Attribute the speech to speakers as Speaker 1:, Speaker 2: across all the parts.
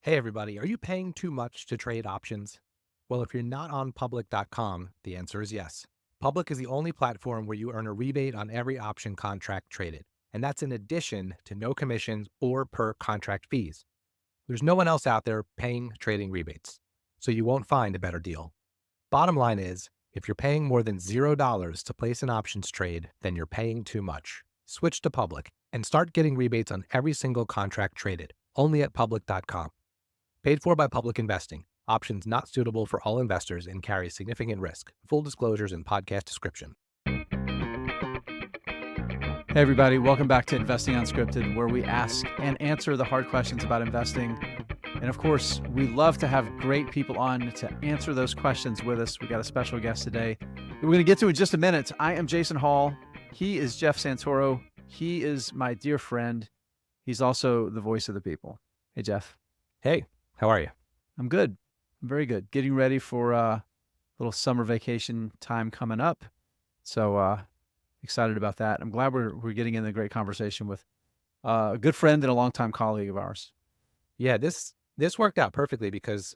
Speaker 1: Hey everybody, are you paying too much to trade options? Well, if you're not on public.com, the answer is yes. Public is the only platform where you earn a rebate on every option contract traded, and that's in addition to no commissions or per contract fees. There's no one else out there paying trading rebates, so you won't find a better deal. Bottom line is, if you're paying more than $0 to place an options trade, then you're paying too much. Switch to public and start getting rebates on every single contract traded, only at public.com. Paid for by Public Investing. Options not suitable for all investors and carry significant risk. Full disclosures in podcast description.
Speaker 2: Hey everybody, welcome back to Investing Unscripted, where we ask and answer the hard questions about investing. And of course, we love to have great people on to answer those questions with us. We got a special guest today we're going to get to in just a minute. I am Jason Hall. He is Jeff Santoro. He is my dear friend. He's also the voice of the people. Hey, Jeff.
Speaker 1: Hey, how are you?
Speaker 2: I'm good. I'm very good. Getting ready for a little summer vacation time coming up. So excited about that. I'm glad we're getting in a great conversation with a good friend and a longtime colleague of ours.
Speaker 1: Yeah, this worked out perfectly because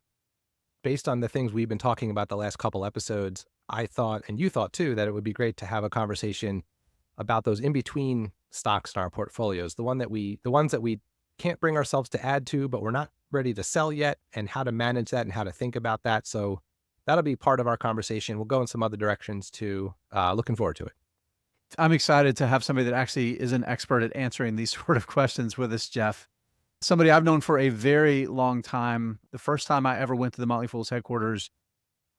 Speaker 1: based on the things we've been talking about the last couple episodes, I thought, and you thought too, that it would be great to have a conversation about those in-between stocks in our portfolios, the ones that we can't bring ourselves to add to, but we're not ready to sell yet, and how to manage that and how to think about that. So that'll be part of our conversation. We'll go in some other directions too. Looking forward to it.
Speaker 2: I'm excited to have somebody that actually is an expert at answering these sort of questions with us, Jeff. Somebody I've known for a very long time. The first time I ever went to the Motley Fool's headquarters,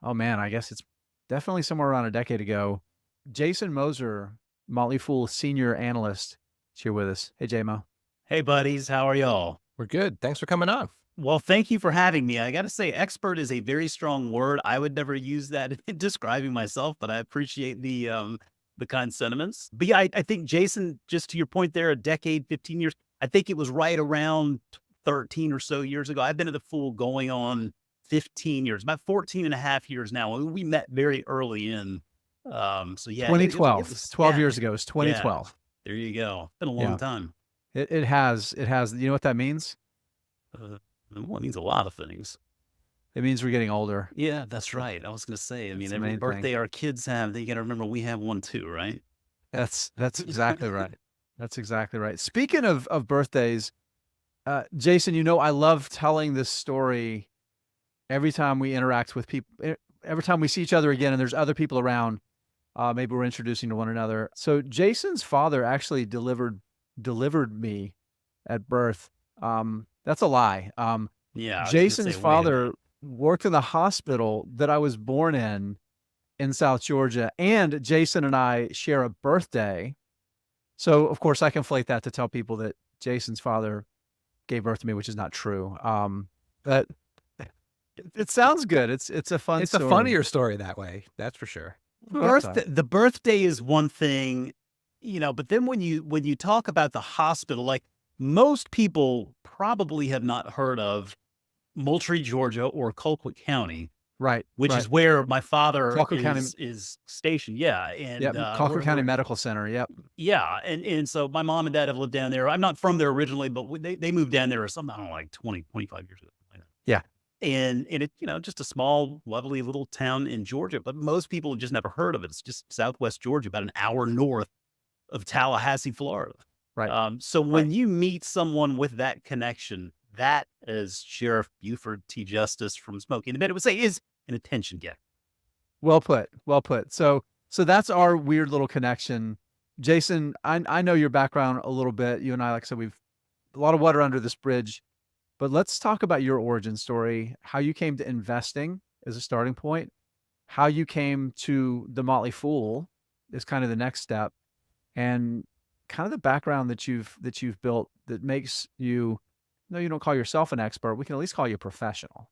Speaker 2: oh man, I guess it's definitely somewhere around a decade ago. Jason Moser, Motley Fool Senior Analyst, is here with us. Hey, JMO.
Speaker 3: Hey, buddies. How are y'all?
Speaker 1: We're good. Thanks for coming on.
Speaker 3: Well, thank you for having me. I got to say, expert is a very strong word. I would never use that in describing myself, but I appreciate the kind sentiments. But yeah, I think, Jason, just to your point there, a decade, 15 years, I think it was right around 13 or so years ago. I've been at the Fool going on 15 years, about 14 and a half years now. We met very early in. So yeah,
Speaker 2: 2012,
Speaker 3: it was
Speaker 2: 12 years ago. It was 2012.
Speaker 3: Yeah, there you go. It's been a long time.
Speaker 2: It has. You know what that means?
Speaker 3: Well, it means a lot of things.
Speaker 2: It means we're getting older.
Speaker 3: Yeah, that's right. I was going to say, I mean, every birthday our kids have, they got to remember we have one too, right?
Speaker 2: That's exactly right. That's exactly right. Speaking of birthdays, Jason, you know, I love telling this story every time we interact with people, every time we see each other again and there's other people around, maybe we're introducing to one another. So Jason's father actually delivered me at birth. That's a lie.
Speaker 3: Yeah.
Speaker 2: Jason's father worked in the hospital that I was born in South Georgia, and Jason and I share a birthday. So of course I conflate that to tell people that Jason's father gave birth to me, which is not true. But it sounds good. It's a fun story.
Speaker 1: A funnier story that way. That's for sure.
Speaker 3: The birthday is one thing, you know, but then when you talk about the hospital, like most people probably have not heard of Moultrie, Georgia, or Colquitt County,
Speaker 2: right?
Speaker 3: Which is where my father is stationed. Yeah,
Speaker 2: and Colquitt County Medical Center. Yep.
Speaker 3: Yeah, and so my mom and dad have lived down there. I'm not from there originally, but they moved down there or something. I don't know, like 20, 25 years ago.
Speaker 2: Yeah.
Speaker 3: And it, you know, just a small, lovely little town in Georgia, but most people have just never heard of it. It's just Southwest Georgia, about an hour north of Tallahassee, Florida.
Speaker 2: Right.
Speaker 3: So when you meet someone with that connection, that, as Sheriff Buford T. Justice from Smoking the Bed would say, is an attention getter.
Speaker 2: Well put. Well put. So that's our weird little connection. Jason, I know your background a little bit. You and I, like I said, we've a lot of water under this bridge, but let's talk about your origin story, how you came to investing as a starting point, how you came to the Motley Fool is kind of the next step, and kind of the background that you've built that makes you, no, you don't call yourself an expert. We can at least call you a professional.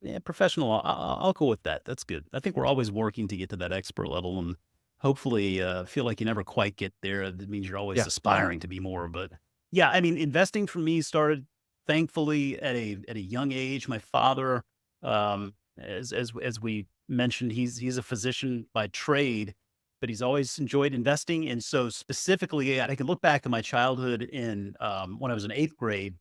Speaker 3: Yeah, professional. I'll go with that. That's good. I think we're always working to get to that expert level, and hopefully feel like you never quite get there. That means you're always aspiring to be more. But yeah, I mean, investing for me started, thankfully, at a young age. My father, as we mentioned, he's a physician by trade, but he's always enjoyed investing. And so specifically, I can look back at my childhood in when I was in 8th grade.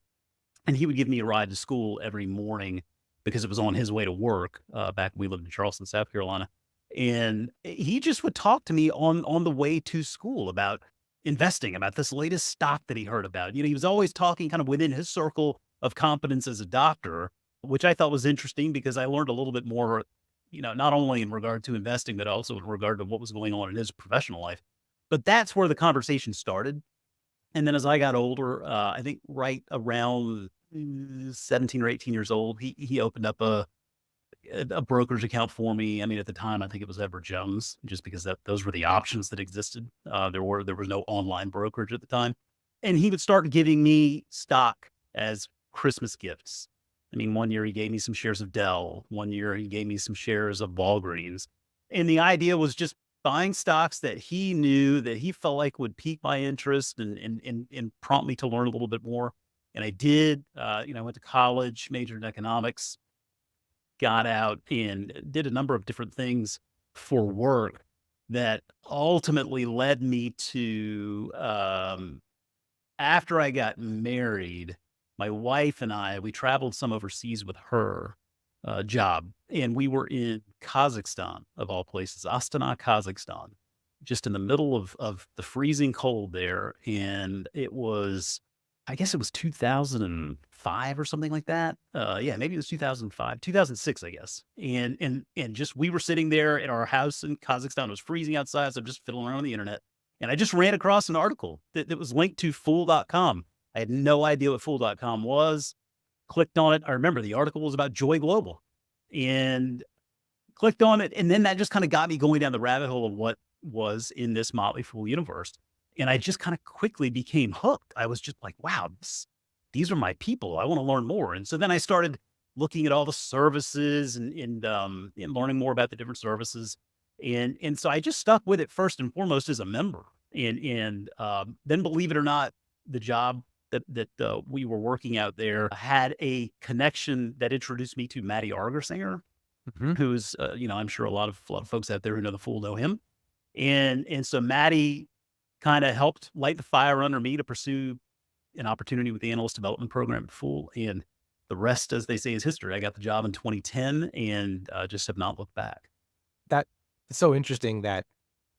Speaker 3: And he would give me a ride to school every morning because it was on his way to work. Back when we lived in Charleston, South Carolina. And he just would talk to me on the way to school about investing, about this latest stock that he heard about. He was always talking kind of within his circle of competence as a doctor, which I thought was interesting because I learned a little bit more, not only in regard to investing, but also in regard to what was going on in his professional life. But that's where the conversation started. And then as I got older, I think right around 17 or 18 years old, he opened up a brokerage account for me. I mean, at the time, I think it was Edward Jones, just because those were the options that existed. There was no online brokerage at the time, and he would start giving me stock as Christmas gifts. I mean, one year he gave me some shares of Dell. One year he gave me some shares of Walgreens, and the idea was just buying stocks that he knew that he felt like would pique my interest and prompt me to learn a little bit more. And I did. I went to college, majored in economics, got out and did a number of different things for work that ultimately led me to, after I got married, my wife and we traveled some overseas with her job, and we were in Kazakhstan, of all places, Astana, Kazakhstan, just in the middle of the freezing cold there. And I guess it was 2005 or something like that. Yeah, maybe it was 2005, 2006, I guess. And just we were sitting there in our house in Kazakhstan. It was freezing outside, so I'm just fiddling around on the internet. And I just ran across an article that was linked to Fool.com. I had no idea what Fool.com was. Clicked on it. I remember the article was about Joy Global, and clicked on it. And then that just kind of got me going down the rabbit hole of what was in this Motley Fool universe. And I just kind of quickly became hooked. I was just like, wow, these are my people. I want to learn more. And so then I started looking at all the services and learning more about the different services. And so I just stuck with it first and foremost as a member. And then, believe it or not, the job that we were working out there had a connection that introduced me to Matty Argersinger, who's, I'm sure a lot of folks out there who know the Fool know him. And so Matty kind of helped light the fire under me to pursue an opportunity with the Analyst development program at Fool. And the rest, as they say, is history. I got the job in 2010 and just have not looked back.
Speaker 1: That's so interesting that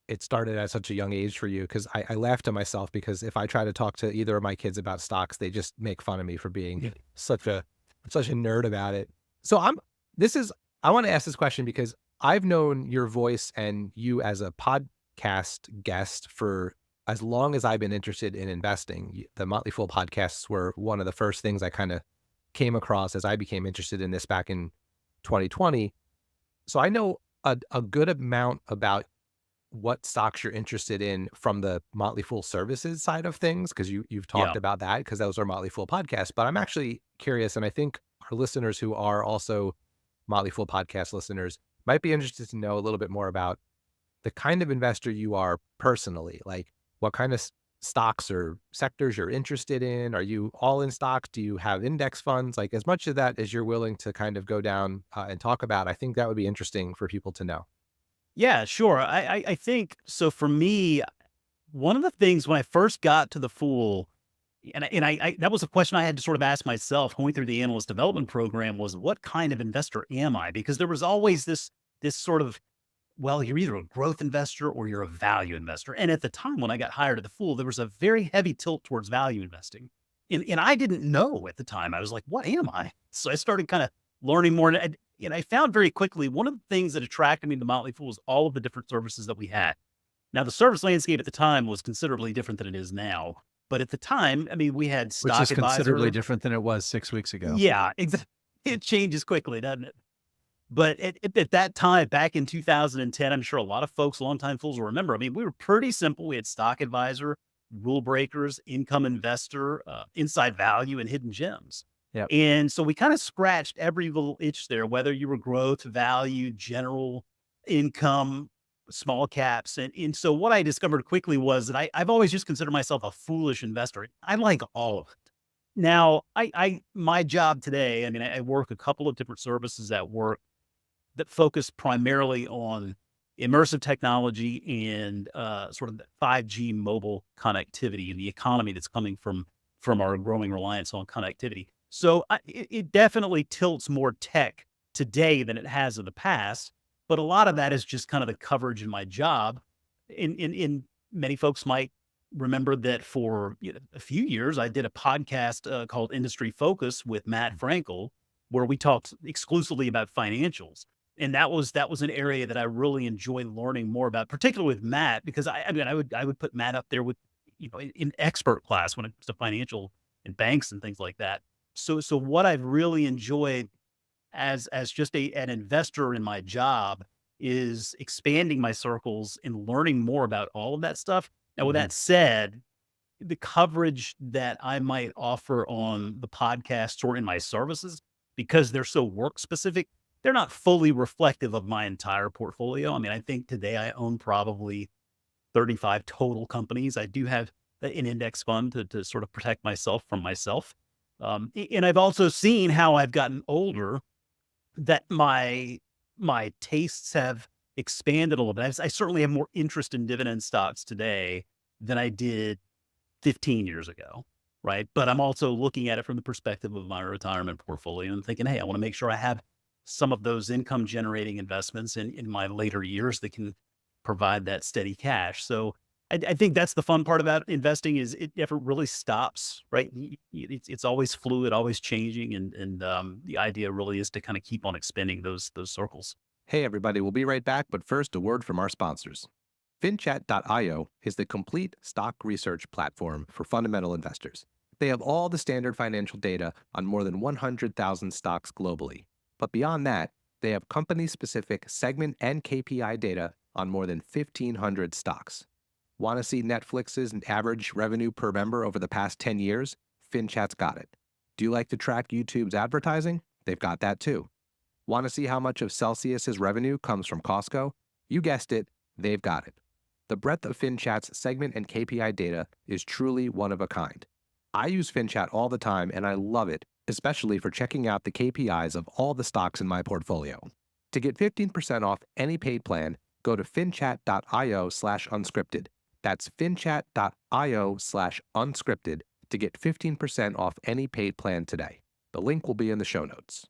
Speaker 1: it started at such a young age for you, because I laugh to myself, because if I try to talk to either of my kids about stocks, they just make fun of me for being such a nerd about it. So I want to ask this question because I've known your voice and you as a podcast guest for as long as I've been interested in investing. The Motley Fool podcasts were one of the first things I kind of came across as I became interested in this back in 2020. So I know a good amount about what stocks you're interested in from the Motley Fool services side of things, because you've talked about that, because those are Motley Fool podcasts. But I'm actually curious, and I think our listeners who are also Motley Fool podcast listeners might be interested to know a little bit more about the kind of investor you are personally. Like, what kind of stocks or sectors you're interested in? Are you all in stocks? Do you have index funds? Like, as much of that as you're willing to kind of go down and talk about, I think that would be interesting for people to know.
Speaker 3: Yeah, sure. I think so. For me, one of the things when I first got to the Fool, and I that was a question I had to sort of ask myself going through the Analyst development program, was what kind of investor am I? Because there was always this sort of, well, you're either a growth investor or you're a value investor. And at the time when I got hired at the Fool, there was a very heavy tilt towards value investing. And I didn't know at the time. I was like, what am I? So I started kind of learning more. And I found very quickly, one of the things that attracted me to Motley Fool was all of the different services that we had. Now, the service landscape at the time was considerably different than it is now. But at the time, I mean, we had stock
Speaker 2: Which is
Speaker 3: advisor.
Speaker 2: considerably different than it was 6 weeks ago.
Speaker 3: Yeah, exactly. It changes quickly, doesn't it? But at that time, back in 2010, I'm sure a lot of folks, longtime Fools will remember. I mean, we were pretty simple. We had stock advisor, rule breakers, income investor, inside value, and hidden gems.
Speaker 2: Yep.
Speaker 3: And so we kind of scratched every little itch there, whether you were growth, value, general, income, small caps. And so what I discovered quickly was that I've always just considered myself a foolish investor. I like all of it. Now, my job today, I mean, I work a couple of different services at work that focus primarily on immersive technology and sort of the 5G mobile connectivity and the economy that's coming from our growing reliance on connectivity. So it definitely tilts more tech today than it has in the past. But a lot of that is just kind of the coverage in my job. In many folks might remember that for a few years, I did a podcast called Industry Focus with Matt Frankel, where we talked exclusively about financials. And that was an area that I really enjoyed learning more about, particularly with Matt, because I mean, I would put Matt up there with, in expert class when it comes to financial and banks and things like that. So what I've really enjoyed as just an investor in my job is expanding my circles and learning more about all of that stuff. Now, with
Speaker 2: Mhm.
Speaker 3: that said, the coverage that I might offer on the podcast or in my services, because they're so work specific, they're not fully reflective of my entire portfolio. I mean, I think today I own probably 35 total companies. I do have an index fund to sort of protect myself from myself. And I've also seen how I've gotten older that my tastes have expanded a little bit. I certainly have more interest in dividend stocks today than I did 15 years ago, right? But I'm also looking at it from the perspective of my retirement portfolio and thinking, hey, I want to make sure I have some of those income generating investments in my later years that can provide that steady cash. So I think that's the fun part about investing is it never really stops, right? It's always fluid, always changing, and the idea really is to kind of keep on expanding those circles.
Speaker 1: Hey, everybody, we'll be right back, but first, a word from our sponsors. Finchat.io is the complete stock research platform for fundamental investors. They have all the standard financial data on more than 100,000 stocks globally. But beyond that, they have company specific segment and KPI data on more than 1,500 stocks. Want to see Netflix's average revenue per member over the past 10 years? Finchat's got it. Do you like to track YouTube's advertising? They've got that too. Want to see how much of Celsius's revenue comes from Costco? You guessed it, they've got it. The breadth of Finchat's segment and KPI data is truly one of a kind. I use Finchat all the time and I love it, especially for checking out the KPIs of all the stocks in my portfolio. To get 15% off any paid plan, go to finchat.io/unscripted. That's finchat.io/unscripted to get 15% off any paid plan today. The link will be in the show notes.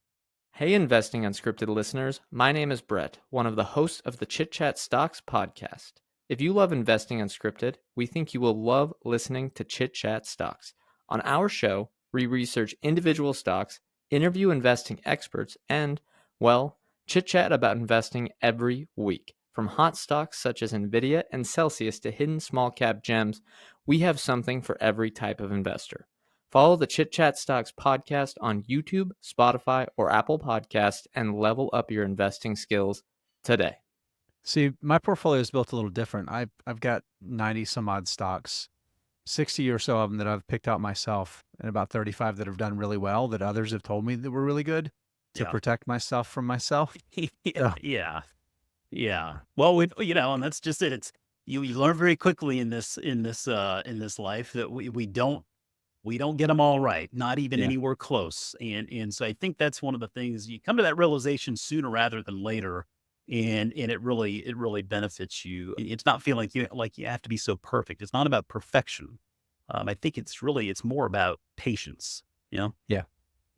Speaker 4: Hey, Investing Unscripted listeners. My name is Brett, one of the hosts of the Chit Chat Stocks podcast. If you love Investing Unscripted, we think you will love listening to Chit Chat Stocks. On our show, we research individual stocks, interview investing experts, and, well, chit chat about investing every week. From hot stocks such as Nvidia and Celsius to hidden small cap gems, we have something for every type of investor. Follow the Chit Chat Stocks podcast on YouTube, Spotify, or Apple Podcasts and level up your investing skills today.
Speaker 2: See, my portfolio is built a little different. I've got 90 some odd stocks, 60 or so of them that I've picked out myself, and about 35 that have done really well that others have told me that were really good to
Speaker 3: Yeah.
Speaker 2: protect myself from myself.
Speaker 3: Yeah. Yeah. Yeah. Well, and that's just it. It's you learn very quickly in this life that we don't get them all right, not even
Speaker 2: Yeah.
Speaker 3: anywhere close. And so I think that's one of the things you come to that realization sooner rather than later. And it really benefits you. It's not feeling like you have to be so perfect. It's not about perfection. I think it's more about patience, you know?
Speaker 2: Yeah.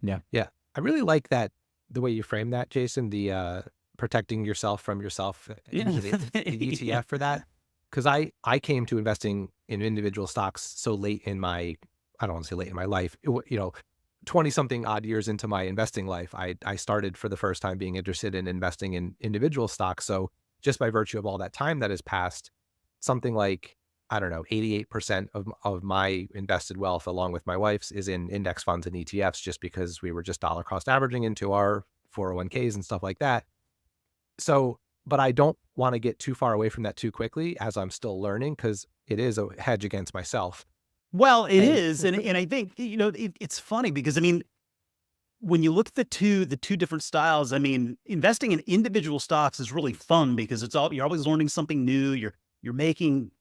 Speaker 1: Yeah. I really like that, the way you frame that, Jason, the protecting yourself from yourself, the ETF for that. Because I came to investing in individual stocks so late in my, I don't want to say late in my life, 20 something odd years into my investing life, I started for the first time being interested in investing in individual stocks. So just by virtue of all that time that has passed, something like, I don't know, 88% of my invested wealth, along with my wife's, is in index funds and ETFs, just because we were just dollar cost averaging into our 401ks and stuff like that. So, but I don't want to get too far away from that too quickly, as I'm still learning, because it is a hedge against myself.
Speaker 3: Well, it
Speaker 1: And
Speaker 3: is, and I think it's funny because I mean, when you look at the two different styles, I mean, investing in individual stocks is really fun because you're always learning something new. You're making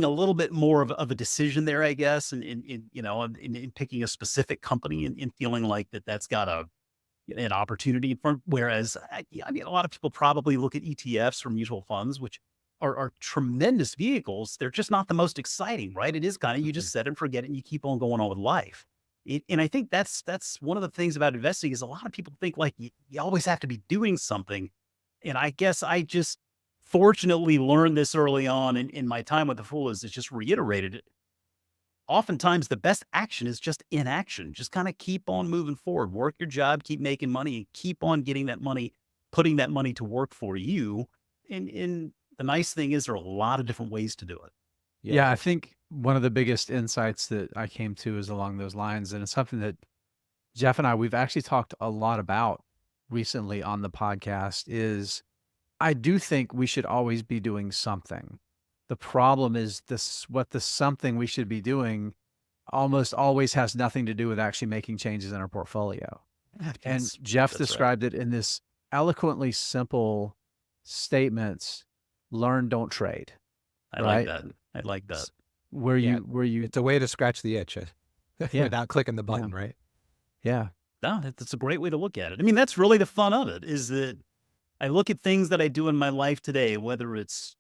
Speaker 3: a little bit more of a decision there, I guess, in picking a specific company and feeling like that's got an opportunity in front. Whereas, I mean, a lot of people probably look at ETFs or mutual funds, which are tremendous vehicles. They're just not the most exciting, right? It is kind of, you just set and forget it and you keep on going on with life. And I think that's one of the things about investing is a lot of people think like you always have to be doing something. And I guess I just fortunately learned this early on in my time with the Fool is it just reiterated it. Oftentimes the best action is just inaction. Just kind of keep on moving forward, work your job, keep making money, and keep on getting that money, putting that money to work for you. And the nice thing is there are a lot of different ways to do it.
Speaker 2: Yeah, I think one of the biggest insights that I came to is along those lines, and it's something that Jeff and I, we've actually talked a lot about recently on the podcast, is I do think we should always be doing something. The problem is what the something we should be doing almost always has nothing to do with actually making changes in our portfolio. And Jeff
Speaker 3: that's right.
Speaker 2: described it in this eloquently simple statements: learn, don't trade.
Speaker 3: I
Speaker 2: Right?
Speaker 3: like that. I like that.
Speaker 2: Where
Speaker 1: Yeah,
Speaker 2: you,
Speaker 1: It's a way to scratch the itch
Speaker 2: Yeah.
Speaker 1: without clicking the button, right?
Speaker 2: yeah.
Speaker 3: No, that's a great way to look at it. I mean, that's really the fun of it is that I look at things that I do in my life today, whether it's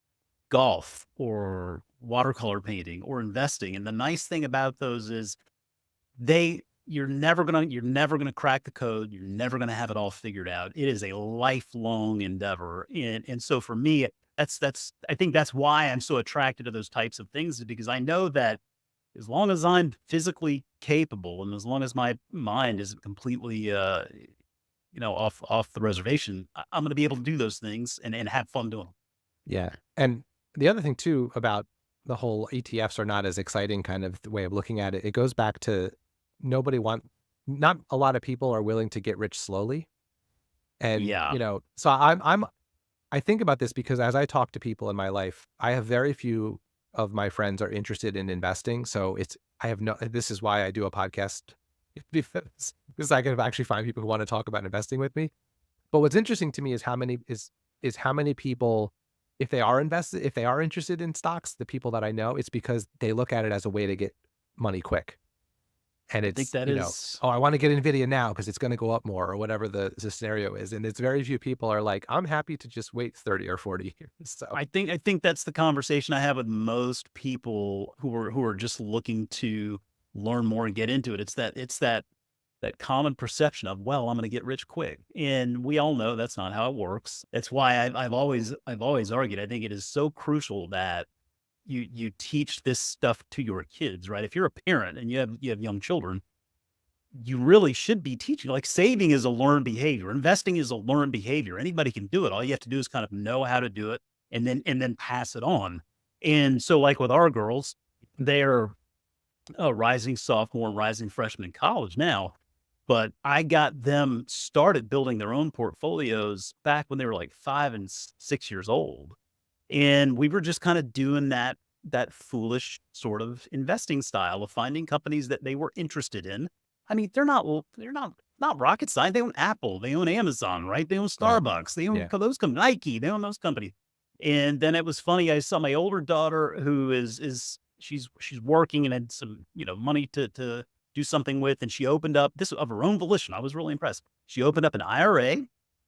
Speaker 3: golf or watercolor painting or investing. And the nice thing about those is you're never gonna crack the code. You're never gonna have it all figured out. It is a lifelong endeavor. And so for me, I think that's why I'm so attracted to those types of things, is because I know that as long as I'm physically capable and as long as my mind isn't completely off the reservation, I'm gonna be able to do those things and have fun doing them.
Speaker 1: Yeah. And the other thing too about the whole ETFs are not as exciting kind of way of looking at it. It goes back to not a lot of people are willing to get rich slowly. And,
Speaker 3: Yeah.
Speaker 1: so I think about this because as I talk to people in my life, I have very few of my friends are interested in investing. So this is why I do a podcast because I can actually find people who want to talk about investing with me. But what's interesting to me is how many people, if they are interested in stocks, the people that I know, it's because they look at it as a way to get money quick. And
Speaker 3: I think
Speaker 1: it's,
Speaker 3: that is
Speaker 1: oh, I want to get Nvidia now because it's going to go up more or whatever the scenario is. And it's very few people are like, I'm happy to just wait 30 or 40 years. So
Speaker 3: I think that's the conversation I have with most people who are just looking to learn more and get into it. It's that common perception of, well, I'm going to get rich quick, and we all know that's not how it works. That's why I've always argued. I think it is so crucial that you teach this stuff to your kids, right? If you're a parent and you have young children, you really should be teaching. Like saving is a learned behavior, investing is a learned behavior. Anybody can do it. All you have to do is kind of know how to do it and then pass it on. And so, like with our girls, they're a rising sophomore, rising freshman in college now. But I got them started building their own portfolios back when they were like 5 and 6 years old. And we were just kind of doing that foolish sort of investing style of finding companies that they were interested in. I mean, they're not rocket science. They own Apple, they own Amazon, right? They own Starbucks, they own those companies, Nike, they own those companies. And then it was funny. I saw my older daughter who she's working and had some, money to do something with. And she opened up this of her own volition. I was really impressed. She opened up an IRA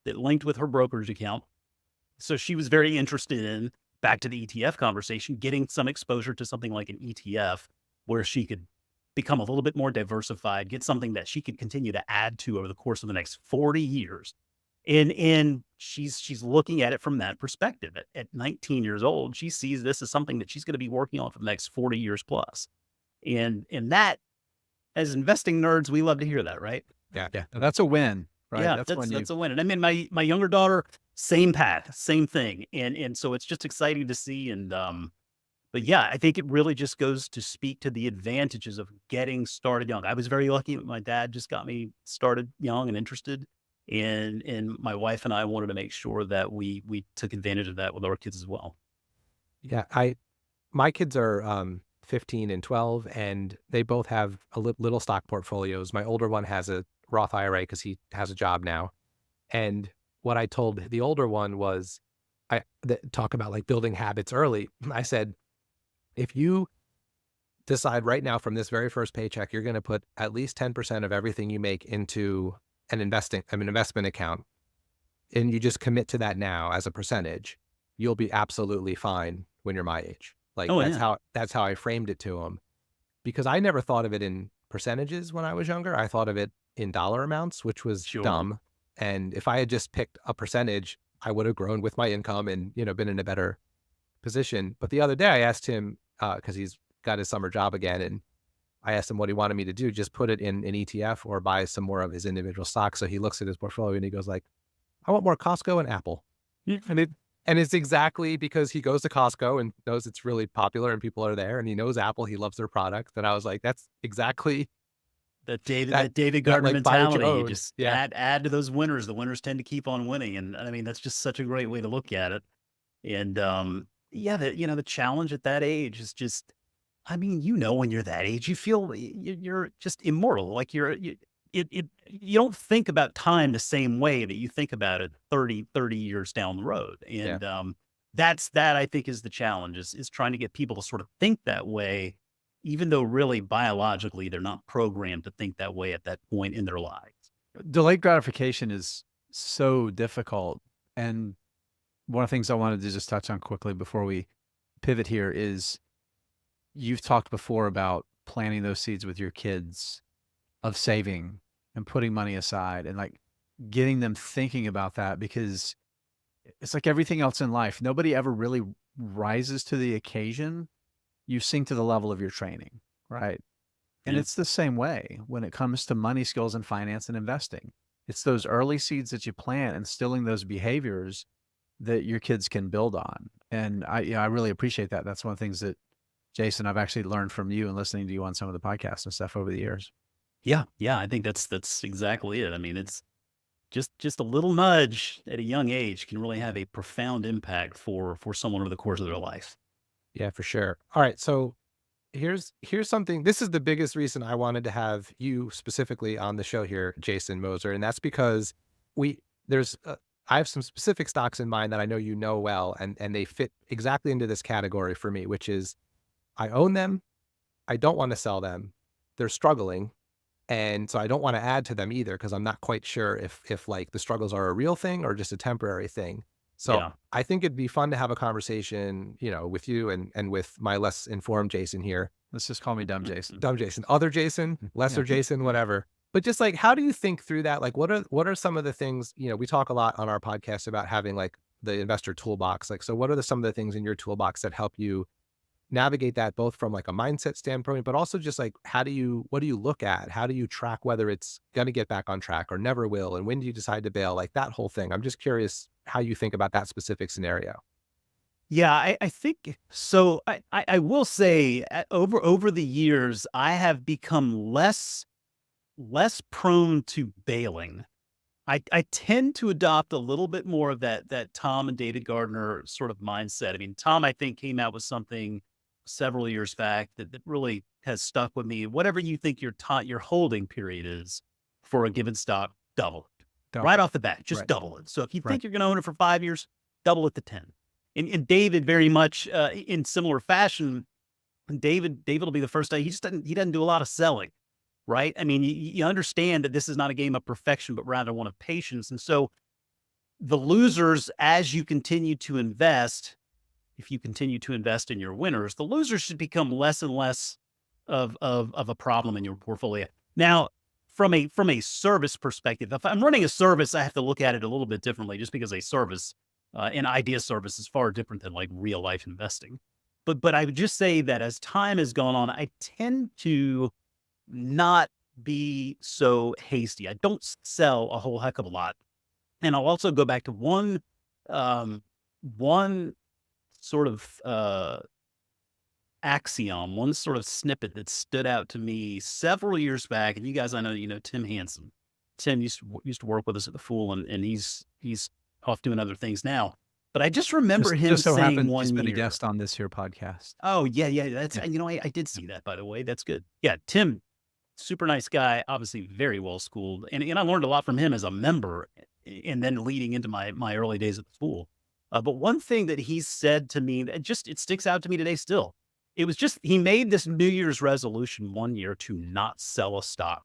Speaker 3: that linked with her brokerage account. So she was very interested in, back to the ETF conversation, getting some exposure to something like an ETF where she could become a little bit more diversified, get something that she could continue to add to over the course of the next 40 years. And she's looking at it from that perspective. At 19 years old, she sees this as something that she's going to be working on for the next 40 years plus. And that, as investing nerds, we love to hear that, right?
Speaker 1: yeah.
Speaker 2: That's a win, right?
Speaker 3: Yeah, that's a win. And I mean, my younger daughter, same path, same thing. And so it's just exciting to see. And but yeah, I think it really just goes to speak to the advantages of getting started young. I was very lucky. My dad just got me started young and interested. And my wife and I wanted to make sure that we took advantage of that with our kids as well.
Speaker 1: Yeah, my kids are 15 and 12, and they both have little stock portfolios. My older one has a Roth IRA because he has a job now. And what I told the older one was, talk about like building habits early. I said, if you decide right now from this very first paycheck, you're going to put at least 10% of everything you make into an investment account, and you just commit to that now as a percentage, you'll be absolutely fine when you're my age. Like that's how I framed it to him, because I never thought of it in percentages when I was younger. I thought of it in dollar amounts, which was
Speaker 3: Sure.
Speaker 1: dumb. And if I had just picked a percentage, I would have grown with my income and, been in a better position. But the other day I asked him, because he's got his summer job again, and I asked him what he wanted me to do, just put it in an ETF or buy some more of his individual stocks. So he looks at his portfolio and he goes like, I want more Costco and Apple. And it's exactly because he goes to Costco and knows it's really popular and people are there, and he knows Apple, he loves their product. And I was like, that's exactly
Speaker 3: That David
Speaker 1: that,
Speaker 3: Gardner
Speaker 1: like, buy what you
Speaker 3: mentality. You
Speaker 1: own.
Speaker 3: just
Speaker 1: Yeah.
Speaker 3: add to those winners. The winners tend to keep on winning, and I mean that's just such a great way to look at it. And yeah, the challenge at that age is just, I mean, when you're that age, you feel you're just immortal. Like you don't think about time the same way that you think about it 30 years down the road.
Speaker 1: Yeah.
Speaker 3: And that I think is the challenge is trying to get people to sort of think that way, even though really biologically they're not programmed to think that way at that point in their lives.
Speaker 2: Delayed gratification is so difficult. And one of the things I wanted to just touch on quickly before we pivot here is you've talked before about planting those seeds with your kids of saving and putting money aside and like getting them thinking about that, because it's like everything else in life. Nobody ever really rises to the occasion. You sink to the level of your training, right? And
Speaker 3: Yeah.
Speaker 2: it's the same way when it comes to money skills and finance and investing. It's those early seeds that you plant, instilling those behaviors that your kids can build on. And I really appreciate that. That's one of the things that, Jason, I've actually learned from you and listening to you on some of the podcasts and stuff over the years.
Speaker 3: Yeah, I think that's exactly it. I mean, it's just a little nudge at a young age can really have a profound impact for someone over the course of their life.
Speaker 1: Yeah, for sure. All right. So here's something. This is the biggest reason I wanted to have you specifically on the show here, Jason Moser. And that's because I have some specific stocks in mind that I know you know well, and they fit exactly into this category for me, which is I own them. I don't want to sell them. They're struggling. And so I don't want to add to them either, because I'm not quite sure if like the struggles are a real thing or just a temporary thing. So
Speaker 3: Yeah.
Speaker 1: I think it'd be fun to have a conversation, with you and with my less informed Jason here.
Speaker 2: Let's just call me dumb Jason.
Speaker 1: Dumb Jason, other Jason, lesser
Speaker 2: Yeah.
Speaker 1: Jason, whatever. But just like, how do you think through that? Like, what are some of the things, we talk a lot on our podcast about having like the investor toolbox. Like, so what are some of the things in your toolbox that help you navigate that, both from like a mindset standpoint, but also just like, what do you look at? How do you track whether it's going to get back on track or never will? And when do you decide to bail? Like that whole thing. I'm just curious how you think about that specific scenario.
Speaker 3: Yeah, I think so. I will say over the years, I have become less prone to bailing. I tend to adopt a little bit more of that Tom and David Gardner sort of mindset. I mean, Tom, I think, came out with something several years back that really has stuck with me. Whatever you think your holding period is for a given stock, double it. Right off the bat, just double it. So if you think you're going to own it for 5 years, double it to 10. And David, very much in similar fashion, David will be the first day. He doesn't do a lot of selling, right? I mean, you understand that this is not a game of perfection, but rather one of patience. And so the losers, as you continue to invest, if you continue to invest in your winners, the losers should become less and less of a problem in your portfolio. Now, from a service perspective, if I'm running a service, I have to look at it a little bit differently, just because a service, an idea service, is far different than like real life investing. But I would just say that as time has gone on, I tend to not be so hasty. I don't sell a whole heck of a lot. And I'll also go back to one sort of axiom, one sort of snippet that stood out to me several years back. And you guys, I know, Tim Hansen. Tim used to work with us at the Fool, and he's off doing other things now. But I just remember him
Speaker 2: just so
Speaker 3: saying
Speaker 2: happened
Speaker 3: one
Speaker 2: he's been
Speaker 3: year,
Speaker 2: a guest on this here podcast.
Speaker 3: Oh yeah. That's, I did see that, by the way. That's good. Yeah. Tim, super nice guy, obviously very well schooled. And I learned a lot from him as a member, and then leading into my early days at the Fool. But one thing that he said to me that it sticks out to me today still, it was just, he made this New Year's resolution one year to not sell a stock.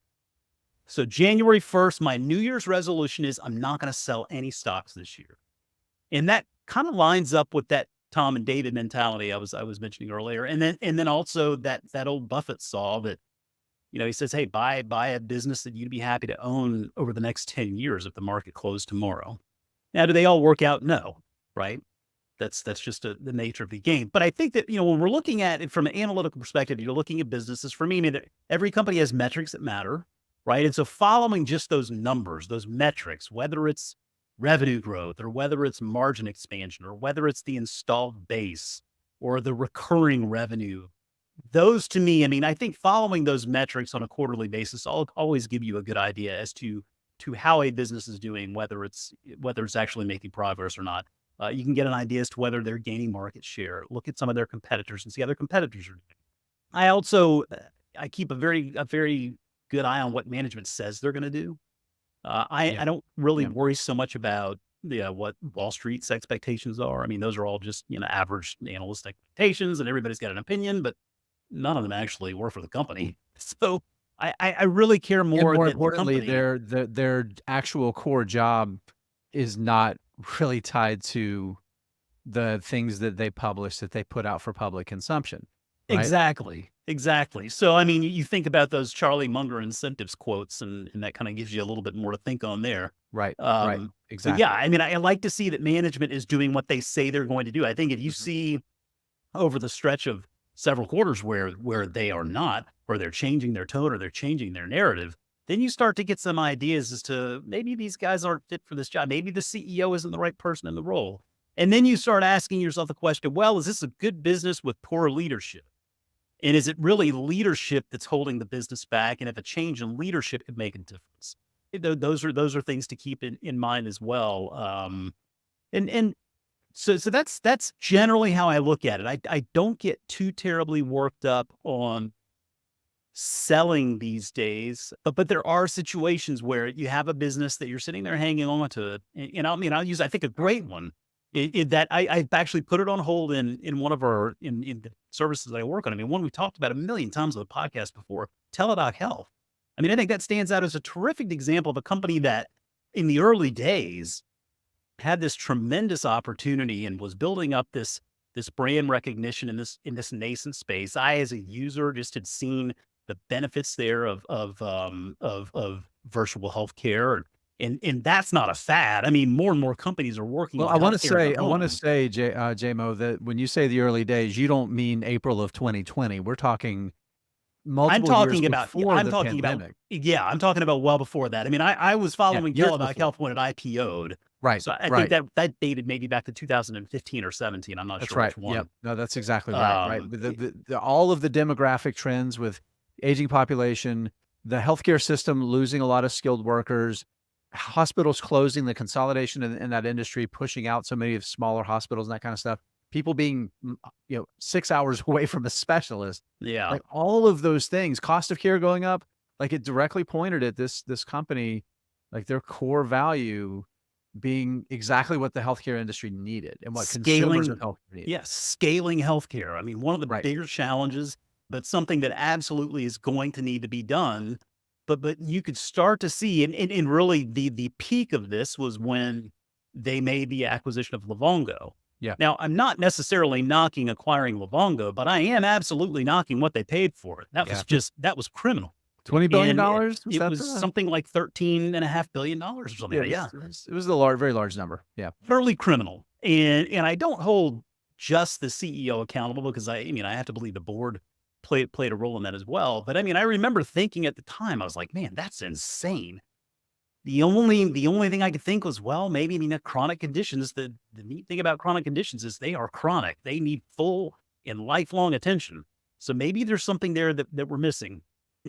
Speaker 3: So January 1st, my New Year's resolution is I'm not going to sell any stocks this year. And that kind of lines up with that Tom and David mentality I was mentioning earlier. And then also that old Buffett saw that He says, hey, buy a business that you'd be happy to own over the next 10 years if the market closed tomorrow. Now, do they all work out? No, right? That's just the nature of the game. But I think that, when we're looking at it from an analytical perspective, you're looking at businesses. For me, I mean, every company has metrics that matter, right? And so following just those numbers, those metrics, whether it's revenue growth or whether it's margin expansion or whether it's the installed base or the recurring revenue, those to me, I mean, I think following those metrics on a quarterly basis always give you a good idea as to how a business is doing, whether it's actually making progress or not. You can get an idea as to whether they're gaining market share. Look at some of their competitors and see how their competitors are doing. I also I keep a very good eye on what management says they're going to do. I don't really worry so much about what Wall Street's expectations are. I mean, those are all just average analyst expectations, and everybody's got an opinion, but none of them actually work for the company. So I really care more.
Speaker 2: And more
Speaker 3: that
Speaker 2: importantly,
Speaker 3: the company,
Speaker 2: their actual core job is not really tied to the things that they publish that they put out for public consumption. Right?
Speaker 3: Exactly. So, I mean, you think about those Charlie Munger incentives quotes, and that kind of gives you a little bit more to think on there.
Speaker 2: Right.
Speaker 3: But
Speaker 2: Exactly.
Speaker 3: yeah, I mean, I like to see that management is doing what they say they're going to do. I think if you see over the stretch of several quarters where they are not, or they're changing their tone or they're changing their narrative, then you start to get some ideas as to maybe these guys aren't fit for this job. Maybe the CEO isn't the right person in the role. And then you start asking yourself the question, well, is this a good business with poor leadership? And is it really leadership that's holding the business back? And if a change in leadership could make a difference, those are things to keep in mind as well. So that's generally how I look at it. I don't get too terribly worked up on selling these days, but there are situations where you have a business that you're sitting there hanging on to it. And I'll use, I think, a great one that I've actually put it on hold in one of our, in the services that I work on. I mean, one we talked about a million times on the podcast before, TWLO Health. I mean, I think that stands out as a terrific example of a company that in the early days had this tremendous opportunity and was building up this brand recognition in this nascent space. I, as a user, just had seen the benefits there of virtual healthcare, and that's not a fad. I mean, more and more companies are working.
Speaker 2: Well,
Speaker 3: on
Speaker 2: I want to
Speaker 3: healthcare
Speaker 2: say, JMO, that when you say the early days, you don't mean April of 2020. We're talking multiple years before the pandemic.
Speaker 3: I'm talking about well before that. I mean, I was following TWLO Health when it IPO'd.
Speaker 2: Right.
Speaker 3: So I think that dated maybe back to 2015 or 17. I'm not
Speaker 2: That's
Speaker 3: sure
Speaker 2: right.
Speaker 3: which one.
Speaker 2: Yep. No, that's exactly right. Right. All of the demographic trends with aging population, the healthcare system losing a lot of skilled workers, hospitals closing, the consolidation in that industry, pushing out so many of smaller hospitals and that kind of stuff. People being, 6 hours away from a specialist.
Speaker 3: Yeah.
Speaker 2: Like all of those things, cost of care going up, like it directly pointed at this company, like their core value being exactly what the healthcare industry needed and what consumers of healthcare needed.
Speaker 3: Yes, scaling healthcare. I mean, one of the bigger challenges, but something that absolutely is going to need to be done. But you could start to see, and really the peak of this was when they made the acquisition of Livongo.
Speaker 2: Yeah.
Speaker 3: Now, I'm not necessarily knocking acquiring Livongo, but I am absolutely knocking what they paid for it. That was criminal.
Speaker 2: $20 billion?
Speaker 3: It was something like $13.5 billion or something.
Speaker 2: Yeah. It was a very large number. Yeah.
Speaker 3: Fairly criminal. And I don't hold just the CEO accountable because I have to believe the board played a role in that as well. But I mean, I remember thinking at the time, I was like, man, that's insane. The only thing I could think was, well, maybe chronic conditions. The neat thing about chronic conditions is they are chronic. They need full and lifelong attention. So maybe there's something there that we're missing.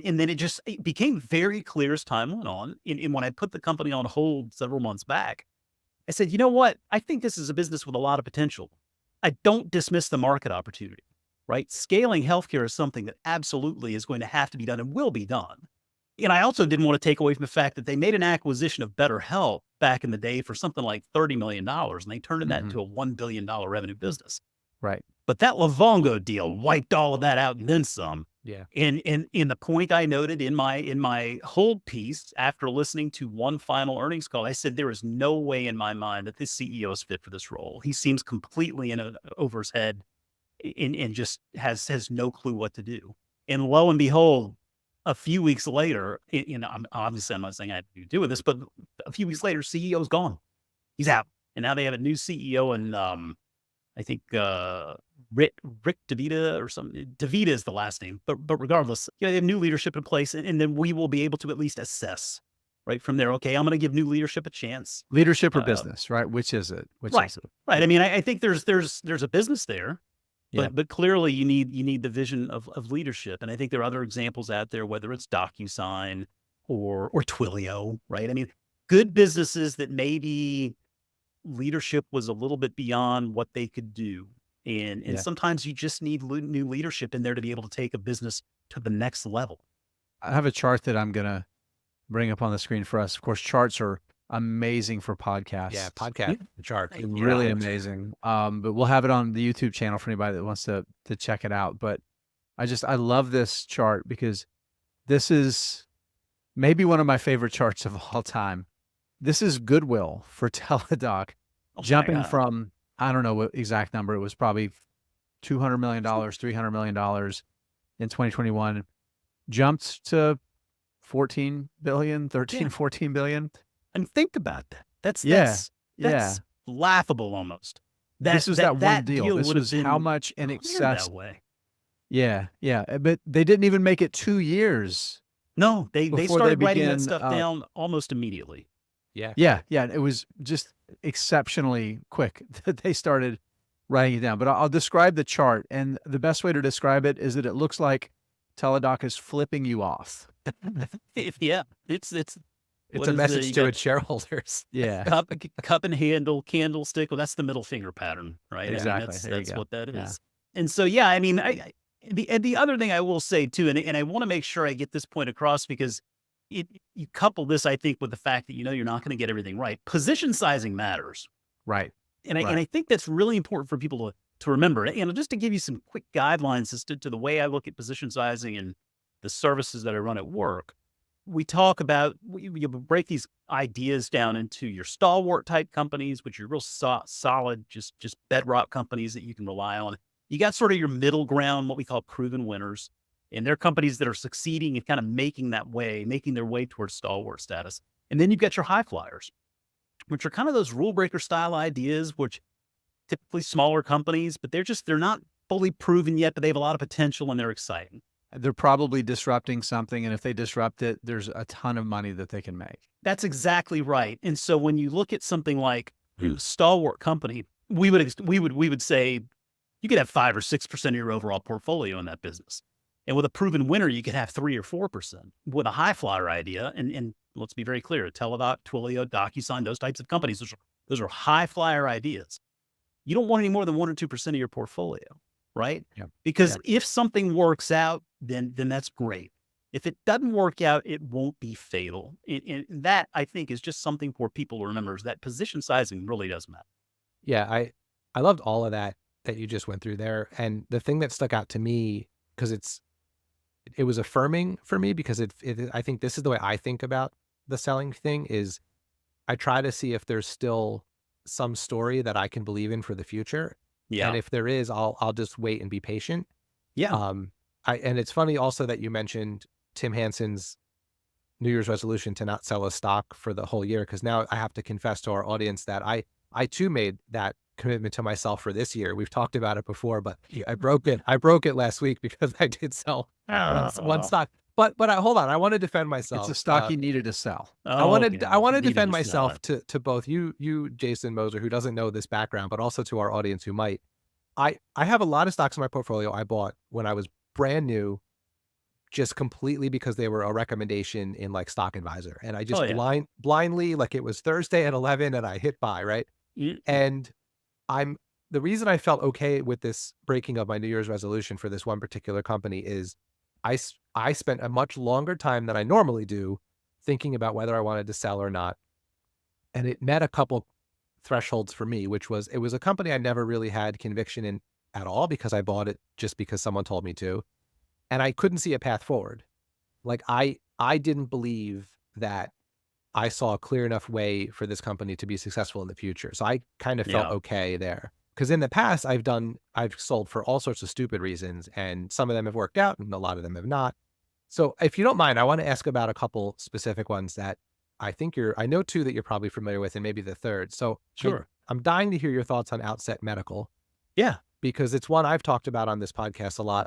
Speaker 3: And then it became very clear as time went on. And when I put the company on hold several months back, I said, you know what? I think this is a business with a lot of potential. I don't dismiss the market opportunity, right? Scaling healthcare is something that absolutely is going to have to be done and will be done. And I also didn't want to take away from the fact that they made an acquisition of BetterHelp back in the day for something like $30 million, and they turned that into a $1 billion revenue business.
Speaker 2: Right.
Speaker 3: But that Livongo deal wiped all of that out and then some.
Speaker 2: Yeah.
Speaker 3: And the point I noted in my hold piece after listening to one final earnings call, I said, there is no way in my mind that this CEO is fit for this role. He seems completely over his head and just has no clue what to do. And lo and behold, a few weeks later, I'm not saying I had to do with this, but a few weeks later, CEO's gone. He's out. And now they have a new CEO, and I think Rick DeVita or something. DeVita is the last name, but regardless, they have new leadership in place, and then we will be able to at least assess right from there. Okay, I'm going to give new leadership a chance.
Speaker 2: Leadership or business, right? Which is it? Which
Speaker 3: right,
Speaker 2: is it?
Speaker 3: right. I mean, I think there's a business there, but clearly you need the vision of leadership, and I think there are other examples out there, whether it's DocuSign or TWLO, right? I mean, good businesses that maybe leadership was a little bit beyond what they could do. And sometimes you just need new leadership in there to be able to take a business to the next level.
Speaker 2: I have a chart that I'm going to bring up on the screen for us. Of course, charts are amazing for podcasts.
Speaker 1: Yeah, podcast chart.
Speaker 2: Really amazing. But we'll have it on the YouTube channel for anybody that wants to check it out. But I love this chart because this is maybe one of my favorite charts of all time. This is goodwill for TeleDoc, jumping from, I don't know what exact number, it was probably $200 million, $300 million in 2021, jumped to 14 billion, 13, 14 billion.
Speaker 3: And think about that. That's laughable almost.
Speaker 2: This was that one deal. This was how much in excess.
Speaker 3: That way.
Speaker 2: Yeah. But they didn't even make it 2 years.
Speaker 3: No, they started writing that stuff down almost immediately.
Speaker 2: Yeah. It was just exceptionally quick that they started writing it down. But I'll describe the chart, and the best way to describe it is that it looks like TeleDoc is flipping you off.
Speaker 3: It's
Speaker 1: a message to its shareholders.
Speaker 2: Yeah,
Speaker 3: cup and handle, candlestick. Well, that's the middle finger pattern, right?
Speaker 2: Exactly.
Speaker 3: I mean, that's what that is. Yeah. And so, I mean, the other thing I will say too, and I want to make sure I get this point across, because you couple this, I think, with the fact that you're not going to get everything right. Position sizing matters,
Speaker 2: right?
Speaker 3: And I think that's really important for people to remember. And just to give you some quick guidelines as to the way I look at position sizing and the services that I run at work, we talk about, you break these ideas down into your stalwart type companies, which are real solid, just bedrock companies that you can rely on. You got sort of your middle ground, what we call proven winners. And they're companies that are succeeding and kind of making their way towards stalwart status. And then you've got your high flyers, which are kind of those rule breaker style ideas, which typically smaller companies, but they're not fully proven yet, but they have a lot of potential and they're exciting.
Speaker 2: They're probably disrupting something. And if they disrupt it, there's a ton of money that they can make.
Speaker 3: That's exactly right. And so when you look at something like stalwart company, we would say you could have 5 or 6% of your overall portfolio in that business. And with a proven winner, you could have 3 or 4%. With a high flyer idea, and let's be very clear, TeleDoc, TWLO, DocuSign, those types of companies, those are high flyer ideas. You don't want any more than 1 or 2% of your portfolio, right?
Speaker 2: Yeah.
Speaker 3: Because if something works out, then that's great. If it doesn't work out, it won't be fatal. And that, I think, is just something for people to remember, is that position sizing really does matter.
Speaker 1: Yeah, I loved all of that you just went through there. And the thing that stuck out to me, because it was affirming for me, because I think this is the way I think about the selling thing, is I try to see if there's still some story that I can believe in for the future. Yeah. And if there is, I'll just wait and be patient.
Speaker 3: Yeah.
Speaker 1: And it's funny also that you mentioned Tim Hansen's New Year's resolution to not sell a stock for the whole year, because now I have to confess to our audience that I too made that commitment to myself for this year. We've talked about it before, but I broke it last week because I did sell one stock. But hold on, I want to defend myself.
Speaker 2: It's a stock you needed to sell.
Speaker 1: I want to defend myself to both you, Jason Moser, who doesn't know this background, but also to our audience who might. I have a lot of stocks in my portfolio I bought when I was brand new, just completely because they were a recommendation in like Stock Advisor, and I just blindly, like it was Thursday at 11, and I hit buy, right? And the reason I felt okay with this breaking of my New Year's resolution for this one particular company is I spent a much longer time than I normally do thinking about whether I wanted to sell or not. And it met a couple thresholds for me, which was, it was a company I never really had conviction in at all, because I bought it just because someone told me to. And I couldn't see a path forward. Like I didn't believe that I saw a clear enough way for this company to be successful in the future. So I kind of felt okay there. Because in the past, I've sold for all sorts of stupid reasons, and some of them have worked out and a lot of them have not. So if you don't mind, I want to ask about a couple specific ones that I know two that you're probably familiar with, and maybe the third. So
Speaker 3: Sure.
Speaker 1: I'm dying to hear your thoughts on Outset Medical,
Speaker 3: Yeah.
Speaker 1: because it's one I've talked about on this podcast a lot.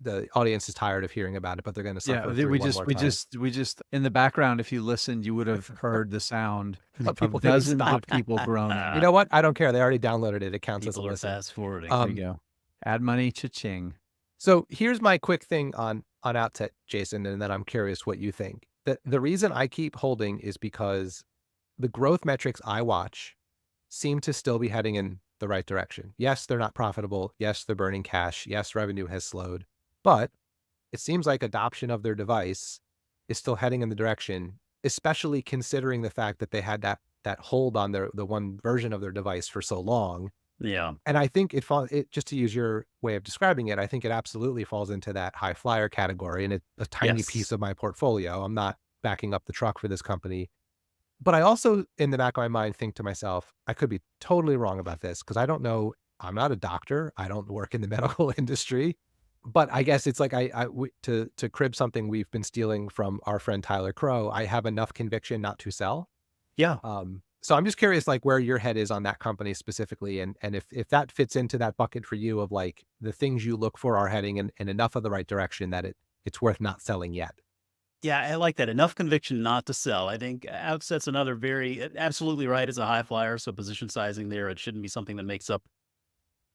Speaker 1: The audience is tired of hearing about it, but they're going to
Speaker 2: Yeah,
Speaker 1: suffer
Speaker 2: we
Speaker 1: through one more time.
Speaker 2: we just in the background, if you listened, you would have heard the sound
Speaker 1: People
Speaker 2: of
Speaker 1: getting
Speaker 2: dozens of
Speaker 1: stopped.
Speaker 2: people groaning.
Speaker 1: You know what? I don't care. They already downloaded it. It counts as a
Speaker 3: People are
Speaker 1: listen.
Speaker 3: fast forwarding.
Speaker 2: There you
Speaker 1: Um,
Speaker 2: go. Ad money, cha-ching.
Speaker 1: So here's my quick thing on Outset, Jason, and then I'm curious what you think. The reason I keep holding is because the growth metrics I watch seem to still be heading in the right direction. Yes, they're not profitable. Yes, they're burning cash. Yes, revenue has slowed. But it seems like adoption of their device is still heading in the direction, especially considering the fact that they had that hold on the one version of their device for so long.
Speaker 3: Yeah.
Speaker 1: And I think it just to use your way of describing it, I think it absolutely falls into that high flyer category, and it's a tiny piece
Speaker 3: Yes.
Speaker 1: of my portfolio. I'm not backing up the truck for this company. But I also, in the back of my mind, think to myself, I could be totally wrong about this because I don't know. I'm not a doctor. I don't work in the medical industry. But I guess it's like to crib something we've been stealing from our friend Tyler Crow, I have enough conviction not to sell.
Speaker 3: Yeah.
Speaker 1: So I'm just curious, like, where your head is on that company specifically, and if that fits into that bucket for you of like the things you look for are heading in enough of the right direction that it's worth not selling yet.
Speaker 3: Yeah, I like that. Enough conviction not to sell. I think Outset's another absolutely right. It's a high flyer, so position sizing there, it shouldn't be something that makes up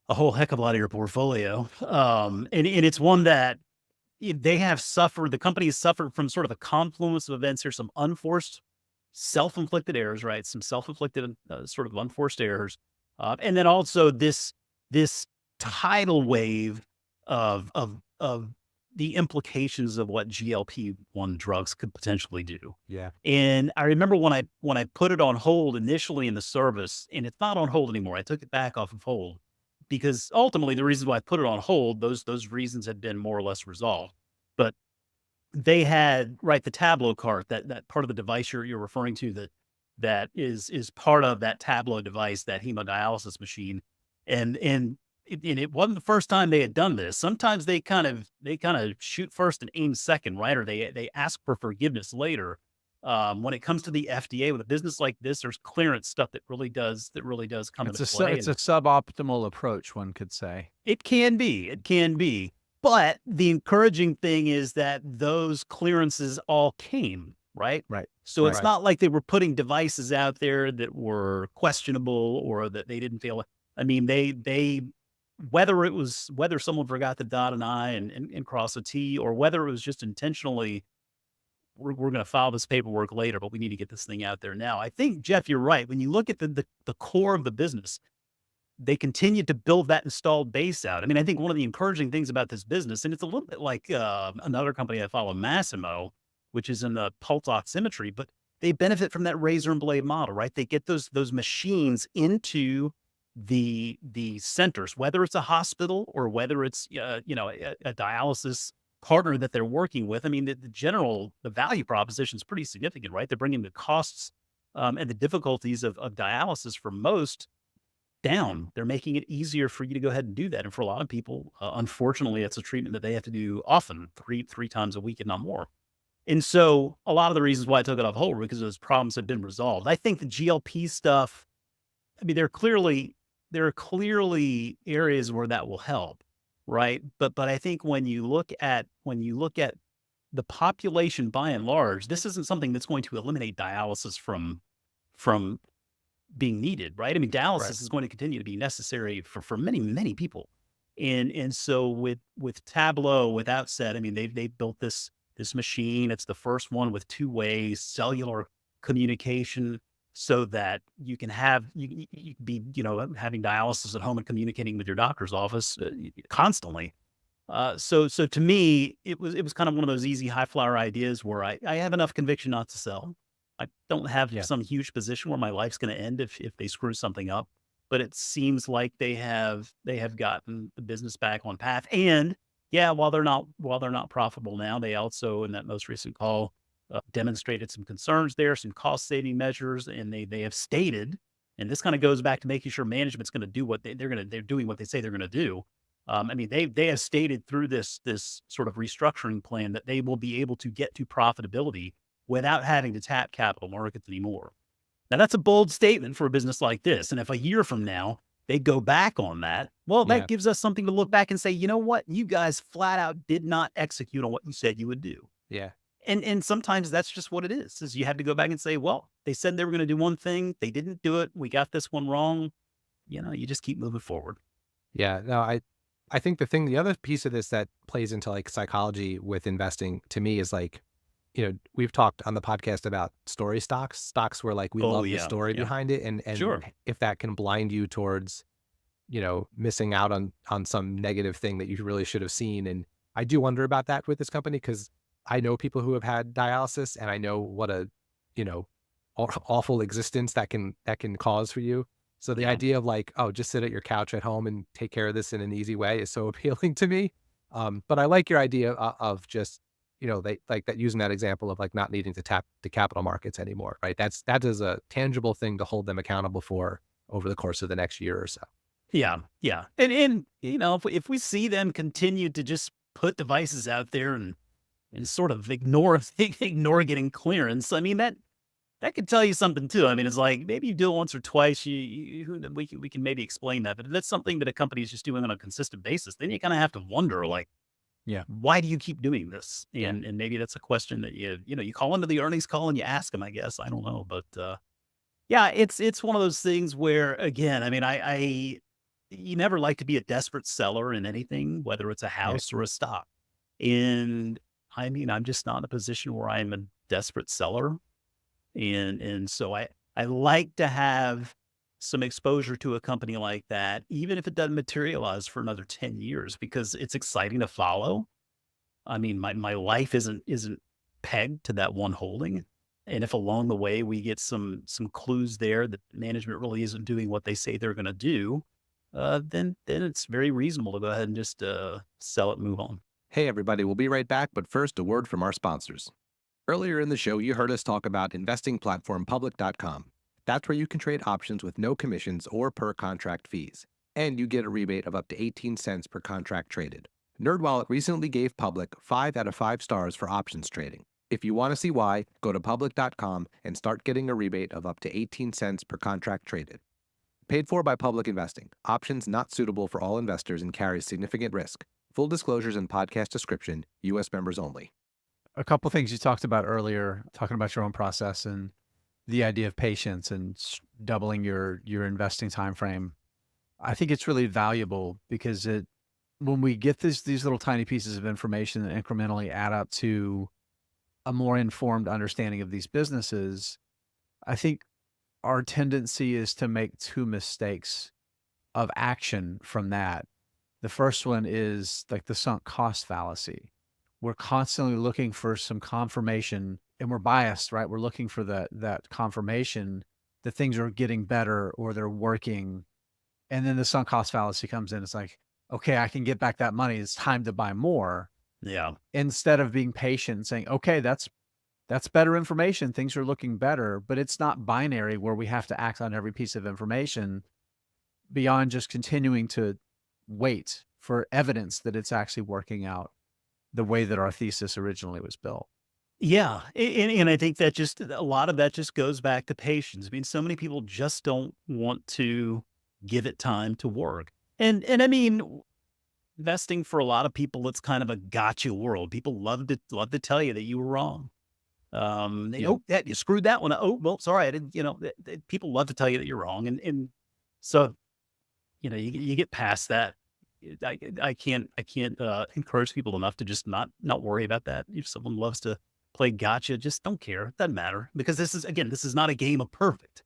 Speaker 3: a whole heck of a lot of your portfolio. And it's one that they have suffered. The company has suffered from sort of a confluence of events here, some unforced, self-inflicted errors, right? Some self-inflicted, sort of unforced errors, and then also this tidal wave of the implications of what GLP-1 drugs could potentially do.
Speaker 1: Yeah.
Speaker 3: And I remember when I put it on hold initially in the service, and it's not on hold anymore. I took it back off of hold because ultimately the reasons why I put it on hold, those reasons had been more or less resolved. But they had, right, the TWLO cart, that part of the device you're referring to, that is part of that TWLO device, that hemodialysis machine. And it wasn't the first time they had done this. Sometimes they kind of shoot first and aim second, right? Or they ask for forgiveness later. When it comes to the FDA with a business like this, there's clearance stuff that really does come into play.
Speaker 2: It's a suboptimal approach, one could say.
Speaker 3: It can be. But the encouraging thing is that those clearances all came, right?
Speaker 2: Right.
Speaker 3: So it's
Speaker 1: Right.
Speaker 3: not like they were putting devices out there that were questionable or that they didn't feel. I mean, they whether someone forgot to dot an I and cross a T, or whether it was just intentionally, we're going to file this paperwork later, but we need to get this thing out there now. I think, Jeff, you're right. When you look at the core of the business, they continue to build that installed base out. I mean, I think one of the encouraging things about this business, and it's a little bit like another company I follow, Massimo, which is in the pulse oximetry, but they benefit from that razor and blade model, right? They get those machines into the centers, whether it's a hospital or whether it's a dialysis partner that they're working with. I mean, the value proposition is pretty significant, right? They're bringing the costs and the difficulties of dialysis for most down. They're making it easier for you to go ahead and do that. And for a lot of people, unfortunately, it's a treatment that they have to do often, three times a week and not more. And so a lot of the reasons why I took it off hold were because those problems have been resolved. I think the GLP stuff, I mean, there are clearly areas where that will help, right? But I think when you look at the population by and large, this isn't something that's going to eliminate dialysis from being needed, right? I mean, dialysis
Speaker 1: Right.
Speaker 3: is going to continue to be necessary for many, many people. And so with TWLO, with Outset, I mean, they built this machine. It's the first one with two-way cellular communication, so that you can you can be, having dialysis at home and communicating with your doctor's office constantly. So to me, it was kind of one of those easy high flyer ideas where I have enough conviction not to sell. I don't have
Speaker 2: Yeah.
Speaker 3: some huge position where my life's going to end if they screw something up, but it seems like they have gotten the business back on path. And yeah, while they're not profitable now, they also, in that most recent call, demonstrated some concerns there, some cost saving measures, and they have stated, and this kind of goes back to making sure management's going to do what they're doing what they say they're going to do. I mean, they have stated through this sort of restructuring plan that they will be able to get to profitability without having to tap capital markets anymore. Now, that's a bold statement for a business like this. And if a year from now they go back on that, well,
Speaker 1: Yeah.
Speaker 3: that gives us something to look back and say, you know what? You guys flat out did not execute on what you said you would do.
Speaker 1: Yeah.
Speaker 3: And sometimes that's just what it is you have to go back and say, well, they said they were going to do one thing. They didn't do it. We got this one wrong. You just keep moving forward.
Speaker 1: Yeah. No, I think the other piece of this that plays into like psychology with investing to me is like, we've talked on the podcast about story stocks where like we
Speaker 3: Oh,
Speaker 1: love the
Speaker 3: yeah.
Speaker 1: story
Speaker 3: Yeah.
Speaker 1: behind it. And
Speaker 3: Sure.
Speaker 1: if that can blind you towards, missing out on some negative thing that you really should have seen. And I do wonder about that with this company because I know people who have had dialysis and I know what a, awful existence that can cause for you. So the
Speaker 3: Yeah.
Speaker 1: idea of like, oh, just sit at your couch at home and take care of this in an easy way is so appealing to me. But I like your idea of just, they like that using that example of like not needing to tap the capital markets anymore, right? That is a tangible thing to hold them accountable for over the course of the next year or so.
Speaker 3: Yeah. Yeah. And if we see them continue to just put devices out there and sort of ignore getting clearance, I mean, that could tell you something too. I mean, it's like maybe you do it once or twice. We can maybe explain that, but if that's something that a company is just doing on a consistent basis, then you kind of have to wonder, like,
Speaker 2: Yeah.
Speaker 3: why do you keep doing this?
Speaker 1: Yeah.
Speaker 3: And maybe that's a question that you call into the earnings call and you ask them. I guess I don't know, but yeah, it's one of those things where again, I mean, you never like to be a desperate seller in anything, whether it's a house or a stock. And I mean, I'm just not in a position where I'm a desperate seller. And so I like to have some exposure to a company like that, even if it doesn't materialize for another 10 years, because it's exciting to follow. I mean, my life isn't pegged to that one holding. And if along the way we get some clues there that management really isn't doing what they say they're going to do, then it's very reasonable to go ahead and just sell it and move on.
Speaker 1: Hey, everybody, we'll be right back, but first, a word from our sponsors. Earlier in the show, you heard us talk about investing platform public.com. That's where you can trade options with no commissions or per contract fees. And you get a rebate of up to 18 cents per contract traded. NerdWallet recently gave Public 5 out of 5 stars for options trading. If you want to see why, go to public.com and start getting a rebate of up to 18 cents per contract traded. Paid for by Public Investing. Options not suitable for all investors and carries significant risk. Full disclosures in podcast description. U.S. members only.
Speaker 2: A couple things you talked about earlier, talking about your own process and the idea of patience and doubling your investing time frame. I think it's really valuable because when we get these little tiny pieces of information that incrementally add up to a more informed understanding of these businesses, I think our tendency is to make two mistakes of action from that. The first one is like the sunk cost fallacy. We're constantly looking for some confirmation and we're biased, right? We're looking for that confirmation that things are getting better or they're working. And then the sunk cost fallacy comes in. It's like, okay, I can get back that money. It's time to buy more.
Speaker 3: Yeah.
Speaker 2: Instead of being patient and saying, okay, that's better information. Things are looking better, but it's not binary where we have to act on every piece of information beyond just continuing to wait for evidence that it's actually working out the way that our thesis originally was built.
Speaker 3: Yeah. And I think that just a lot of that just goes back to patience. I mean, so many people just don't want to give it time to work. And I mean, investing for a lot of people, it's kind of a gotcha world. People love to tell you that you were wrong. Oh, that you screwed that one up. Oh, well, sorry, I didn't. People love to tell you that you're wrong, and so you get past that. I can't encourage people enough to just not worry about that. If someone loves to play gotcha, just don't care. It doesn't matter because this is not a game of perfect,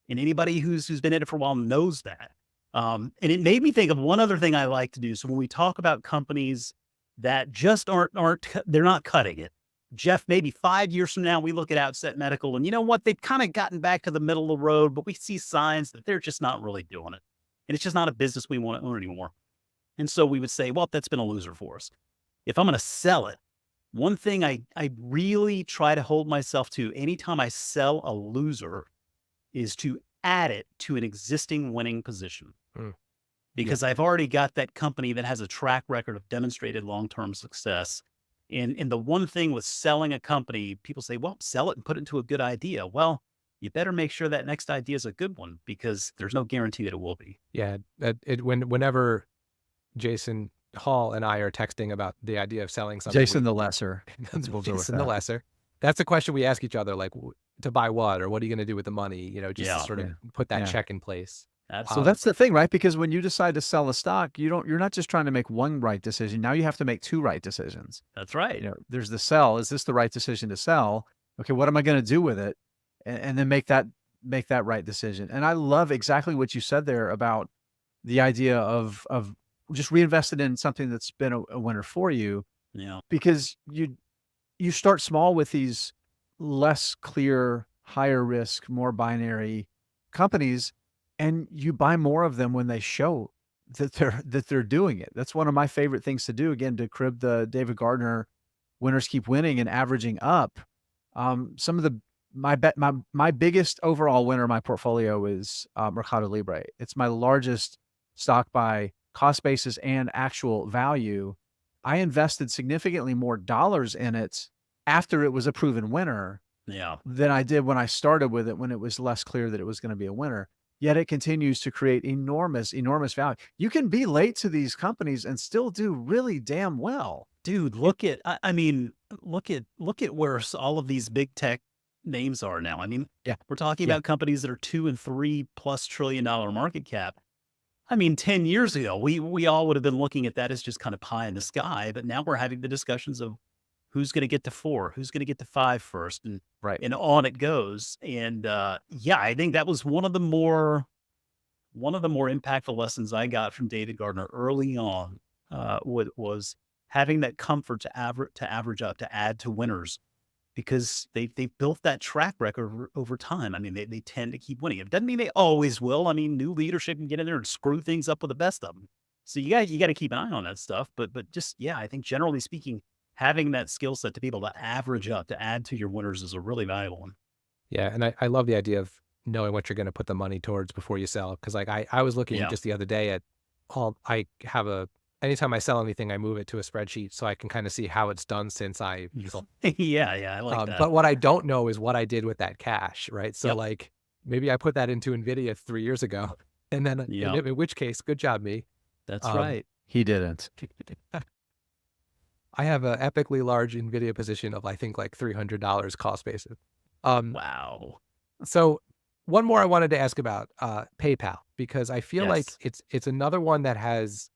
Speaker 3: and anybody who's been in it for a while knows that. And it made me think of one other thing I like to do. So when we talk about companies that just they're not cutting it. Jeff, maybe 5 years from now, we look at Outset Medical and you know what? They've kind of gotten back to the middle of the road, but we see signs that they're just not really doing it. And it's just not a business we want to own anymore. And so we would say, well, that's been a loser for us. If I'm going to sell it, one thing I really try to hold myself to anytime I sell a loser is to add it to an existing winning position. because I've already got that company that has a track record of demonstrated long-term success. And the one thing with selling a company, people say, well, sell it and put it into a good idea. Well, you better make sure that next idea is a good one, because there's no guarantee that it will be.
Speaker 1: Yeah, whenever Jason Hall and I are texting about the idea of selling something,
Speaker 2: Jason the Lesser. We'll go with
Speaker 1: Jason the
Speaker 2: that.
Speaker 1: Lesser. That's a question we ask each other, like, to buy what, or what are you going to do with the money? You know, just to
Speaker 3: Yeah.
Speaker 1: sort of
Speaker 2: Yeah.
Speaker 1: put that
Speaker 2: Yeah.
Speaker 1: check in place.
Speaker 2: So
Speaker 3: Absolutely.
Speaker 2: that's the thing, right? Because when you decide to sell a stock, you're not just trying to make one right decision. Now you have to make two right decisions.
Speaker 3: That's right.
Speaker 2: You know, there's the sell. Is this the right decision to sell? Okay, what am I going to do with it? And then make that right decision. And I love exactly what you said there about the idea of just reinvested in something that's been a winner for you,
Speaker 3: Yeah.
Speaker 2: because you start small with these less clear, higher risk, more binary companies, and you buy more of them when they show that they're doing it. That's one of my favorite things to do. Again, to crib the David Gardner winners keep winning and averaging up. Some of my biggest overall winner in my portfolio is Mercado Libre. It's my largest stock by cost basis and actual value. I invested significantly more dollars in it after it was a proven winner
Speaker 3: Yeah.
Speaker 2: than I did when I started with it, when it was less clear that it was going to be a winner. Yet it continues to create enormous value. You can be late to these companies and still do really damn well.
Speaker 3: Dude, look at, I mean, look at where all of these big tech names are now. I mean,
Speaker 2: Yeah.
Speaker 3: we're talking
Speaker 2: Yeah.
Speaker 3: about companies that are $2 and $3+ trillion market cap. I mean, 10 years ago, we all would have been looking at that as just kind of pie in the sky, but now we're having the discussions of who's going to get to 4, who's going to get to 5 first, and
Speaker 2: Right.
Speaker 3: on it goes. And yeah, I think that was one of the more impactful lessons I got from David Gardner early on. Was having that comfort to average up, to add to winners, because they built that track record over time. I mean, they tend to keep winning. It doesn't mean they always will. I mean, new leadership can get in there and screw things up with the best of them. So you got to keep an eye on that stuff. But just, yeah, I think generally speaking, having that skill set to be able to average up, to add to your winners, is a really valuable one.
Speaker 1: Yeah, and I love the idea of knowing what you're going to put the money towards before you sell. Because like I was looking
Speaker 3: Yeah.
Speaker 1: just the other day at anytime I sell anything, I move it to a spreadsheet so I can kind of see how it's done since I sold.
Speaker 3: Yeah, I like that.
Speaker 1: But what I don't know is what I did with that cash, right? So
Speaker 3: Yep.
Speaker 1: like maybe I put that into Nvidia 3 years ago, and then
Speaker 3: Yep.
Speaker 1: in which case, good job, me.
Speaker 3: That's
Speaker 1: um,
Speaker 3: right.
Speaker 2: He didn't.
Speaker 1: I have an epically large Nvidia position of I think like $300 cost basis.
Speaker 3: Wow.
Speaker 1: So one more I wanted to ask about PayPal, because I feel like
Speaker 3: Yes.
Speaker 1: it's another one that has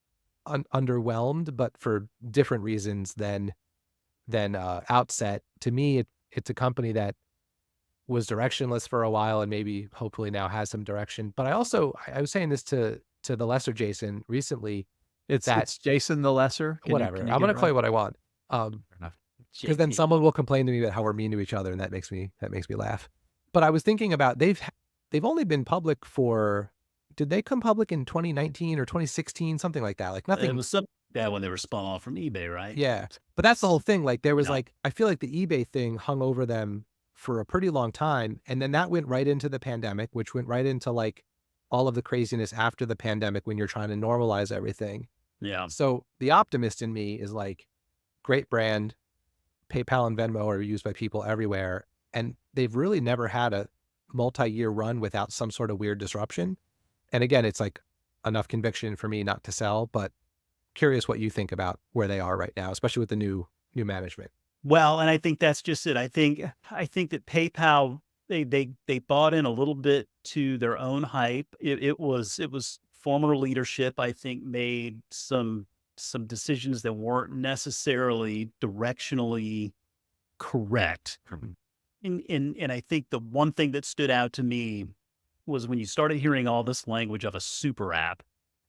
Speaker 1: underwhelmed, but for different reasons than Outset. To me, it's a company that was directionless for a while and maybe hopefully now has some direction. But I was saying this to the lesser Jason recently.
Speaker 2: It's Jason the Lesser.
Speaker 1: Whatever.
Speaker 2: Can you
Speaker 1: I'm
Speaker 2: get
Speaker 1: going
Speaker 2: it
Speaker 1: to call
Speaker 2: right?
Speaker 1: you what I want.
Speaker 2: Fair enough.
Speaker 1: Because then
Speaker 3: JT.
Speaker 1: someone will complain to me about how we're mean to each other, and that makes me laugh. But I was thinking about they've only been public for, did they come public in 2019 or 2016, something like that? Like
Speaker 3: It
Speaker 1: nothing.
Speaker 3: was something bad when they were spun off from eBay, right?
Speaker 1: Yeah, but that's the whole thing. Like there was
Speaker 3: Yeah.
Speaker 1: like, I feel like the eBay thing hung over them for a pretty long time, and then that went right into the pandemic, which went right into like all of the craziness after the pandemic when you're trying to normalize everything.
Speaker 3: Yeah.
Speaker 1: So the optimist in me is like, great brand. PayPal and Venmo are used by people everywhere, and they've really never had a multi-year run without some sort of weird disruption. And again, it's like enough conviction for me not to sell, but curious what you think about where they are right now, especially with the new management.
Speaker 3: Well, and I think that's just it. I think that PayPal, they bought in a little bit to their own hype. It was former leadership, I think, made some decisions that weren't necessarily directionally correct. And I think the one thing that stood out to me was when you started hearing all this language of a super app.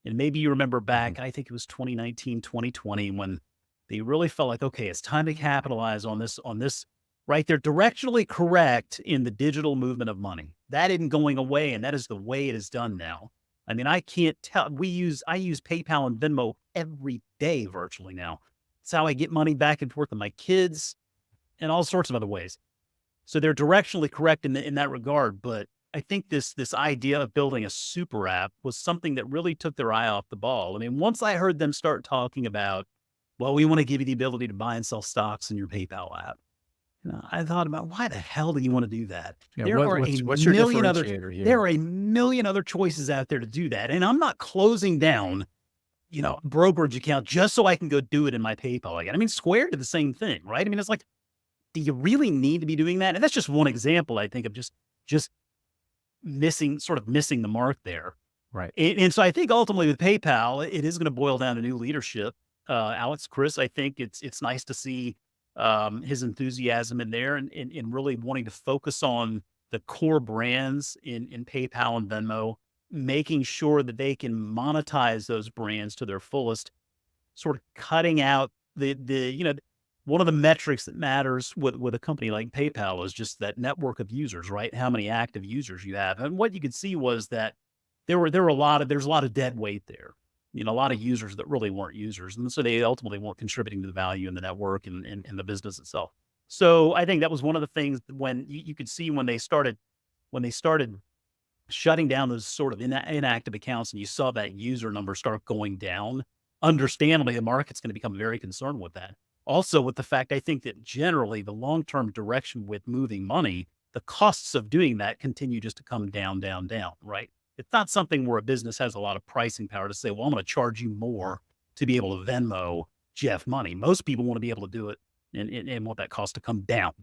Speaker 3: And maybe you remember back, I think it was 2019, 2020, when they really felt like, okay, it's time to capitalize on this, right? They're directionally correct in the digital movement of money. That isn't going away, and that is the way it is done now. I mean, I can't tell. I use PayPal and Venmo every day virtually now. It's how I get money back and forth with my kids and all sorts of other ways. So they're directionally correct in that regard, but I think this idea of building a super app was something that really took their eye off the ball. I mean, once I heard them start talking about, well, we want to give you the ability to buy and sell stocks in your PayPal app. I thought about, why the hell do you want to do that?
Speaker 2: Yeah,
Speaker 3: There are
Speaker 2: what's your
Speaker 3: million other
Speaker 2: differentiator here?
Speaker 3: there are a million other choices out there to do that. And I'm not closing down, brokerage account just so I can go do it in my PayPal again. I mean, Square did the same thing, right? I mean, it's like, do you really need to be doing that? And that's just one example, I think, of just missing the mark there.
Speaker 2: Right.
Speaker 3: And so I think ultimately with PayPal, it is going to boil down to new leadership. Chris, I think it's nice to see his enthusiasm in there and really wanting to focus on the core brands in PayPal and Venmo, making sure that they can monetize those brands to their fullest, sort of cutting out one of the metrics that matters with a company like PayPal is just that network of users, right? How many active users you have. And what you could see was that there's a lot of dead weight there. A lot of users that really weren't users. And so they ultimately weren't contributing to the value in the network and the business itself. So I think that was one of the things when you could see when they started shutting down those sort of inactive accounts and you saw that user number start going down, understandably, the market's going to become very concerned with that. Also with the fact, I think that generally the long-term direction with moving money, the costs of doing that continue just to come down, down, down, right? It's not something where a business has a lot of pricing power to say, well, I'm going to charge you more to be able to Venmo Jeff money. Most people want to be able to do it and want that cost to come down.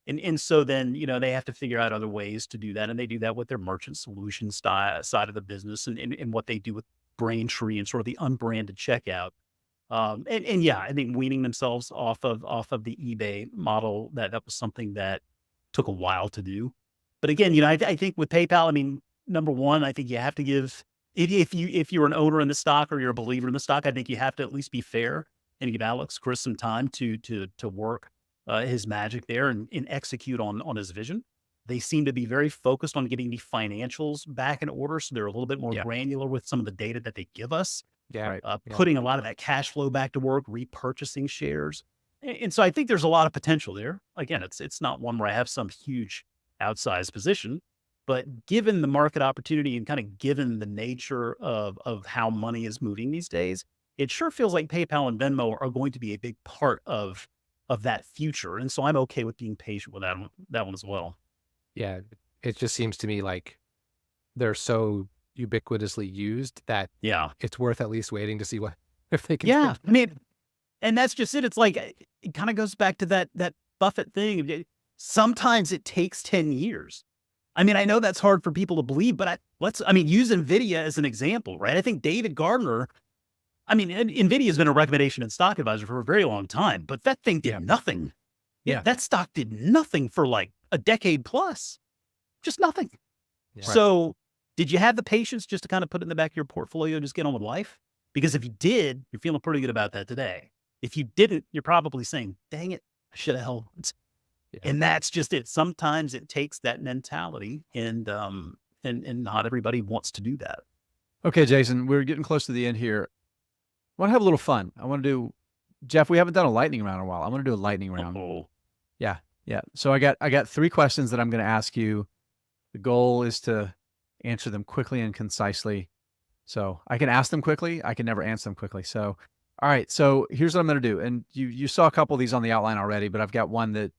Speaker 3: And so then, they have to figure out other ways to do that. And they do that with their merchant solutions side of the business and what they do with Braintree and sort of the unbranded checkout. Yeah, I think weaning themselves off of the eBay model, that was something that took a while to do. But again, I think with PayPal, I mean, number one, I think you have to give, if you're an owner in the stock or you're a believer in the stock, I think you have to at least be fair and give Chris some time to work his magic there and execute on his vision. They seem to be very focused on getting the financials back in order. So they're a little bit more granular with some of the data that they give us.
Speaker 1: Yeah.
Speaker 3: Putting a lot of that cash flow back to work, repurchasing shares. And so I think there's a lot of potential there. Again, it's not one where I have some huge outsized position, but given the market opportunity and kind of given the nature of how money is moving these days, it sure feels like PayPal and Venmo are going to be a big part of that future. And so I'm okay with being patient with that one as well.
Speaker 1: Yeah. It just seems to me like they're so ubiquitously used that it's worth at least waiting to see if they can.
Speaker 3: Yeah. I mean, and that's just it. It's like, it kind of goes back to that Buffett thing. Sometimes it takes 10 years. I mean, I know that's hard for people to believe, but use Nvidia as an example, right? I think David Gardner, Nvidia has been a recommendation and stock advisor for a very long time, but that thing did nothing. Yeah. That stock did nothing for like a decade plus, just nothing. Yeah. So did you have the patience just to kind of put it in the back of your portfolio and just get on with life? Because if you did, you're feeling pretty good about that today. If you didn't, you're probably saying, dang it, I should have held. Yeah. And that's just it. Sometimes it takes that mentality and not everybody wants to do that.
Speaker 2: Okay, Jason, we're getting close to the end here. I want to have a little fun. I want to do, Jeff, we haven't done a lightning round in a while. I want to do a lightning round.
Speaker 3: Oh.
Speaker 2: Yeah. So I got 3 questions that I'm going to ask you. The goal is to answer them quickly and concisely. So I can ask them quickly. I can never answer them quickly. So, all right. So here's what I'm going to do. And you saw a couple of these on the outline already, but I've got one that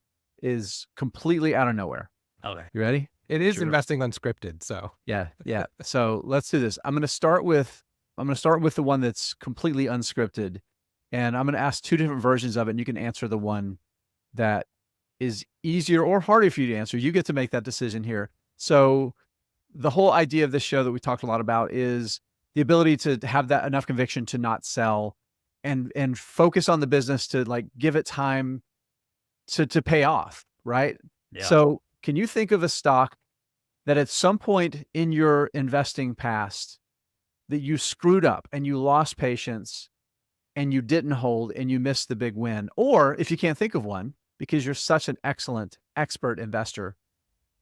Speaker 2: is completely out of nowhere.
Speaker 3: Okay.
Speaker 2: You ready?
Speaker 1: It is investing unscripted. So
Speaker 2: yeah. So let's do this. I'm going to start with the one that's completely unscripted, and I'm going to ask 2 different versions of it, and you can answer the one that is easier or harder for you to answer. You get to make that decision here. So the whole idea of this show that we talked a lot about is the ability to have that enough conviction to not sell and focus on the business, to like give it time to pay off, right?
Speaker 3: Yeah.
Speaker 2: So can you think of a stock that at some point in your investing past that you screwed up and you lost patience and you didn't hold and you missed the big win? Or if you can't think of one, because you're such an excellent expert investor,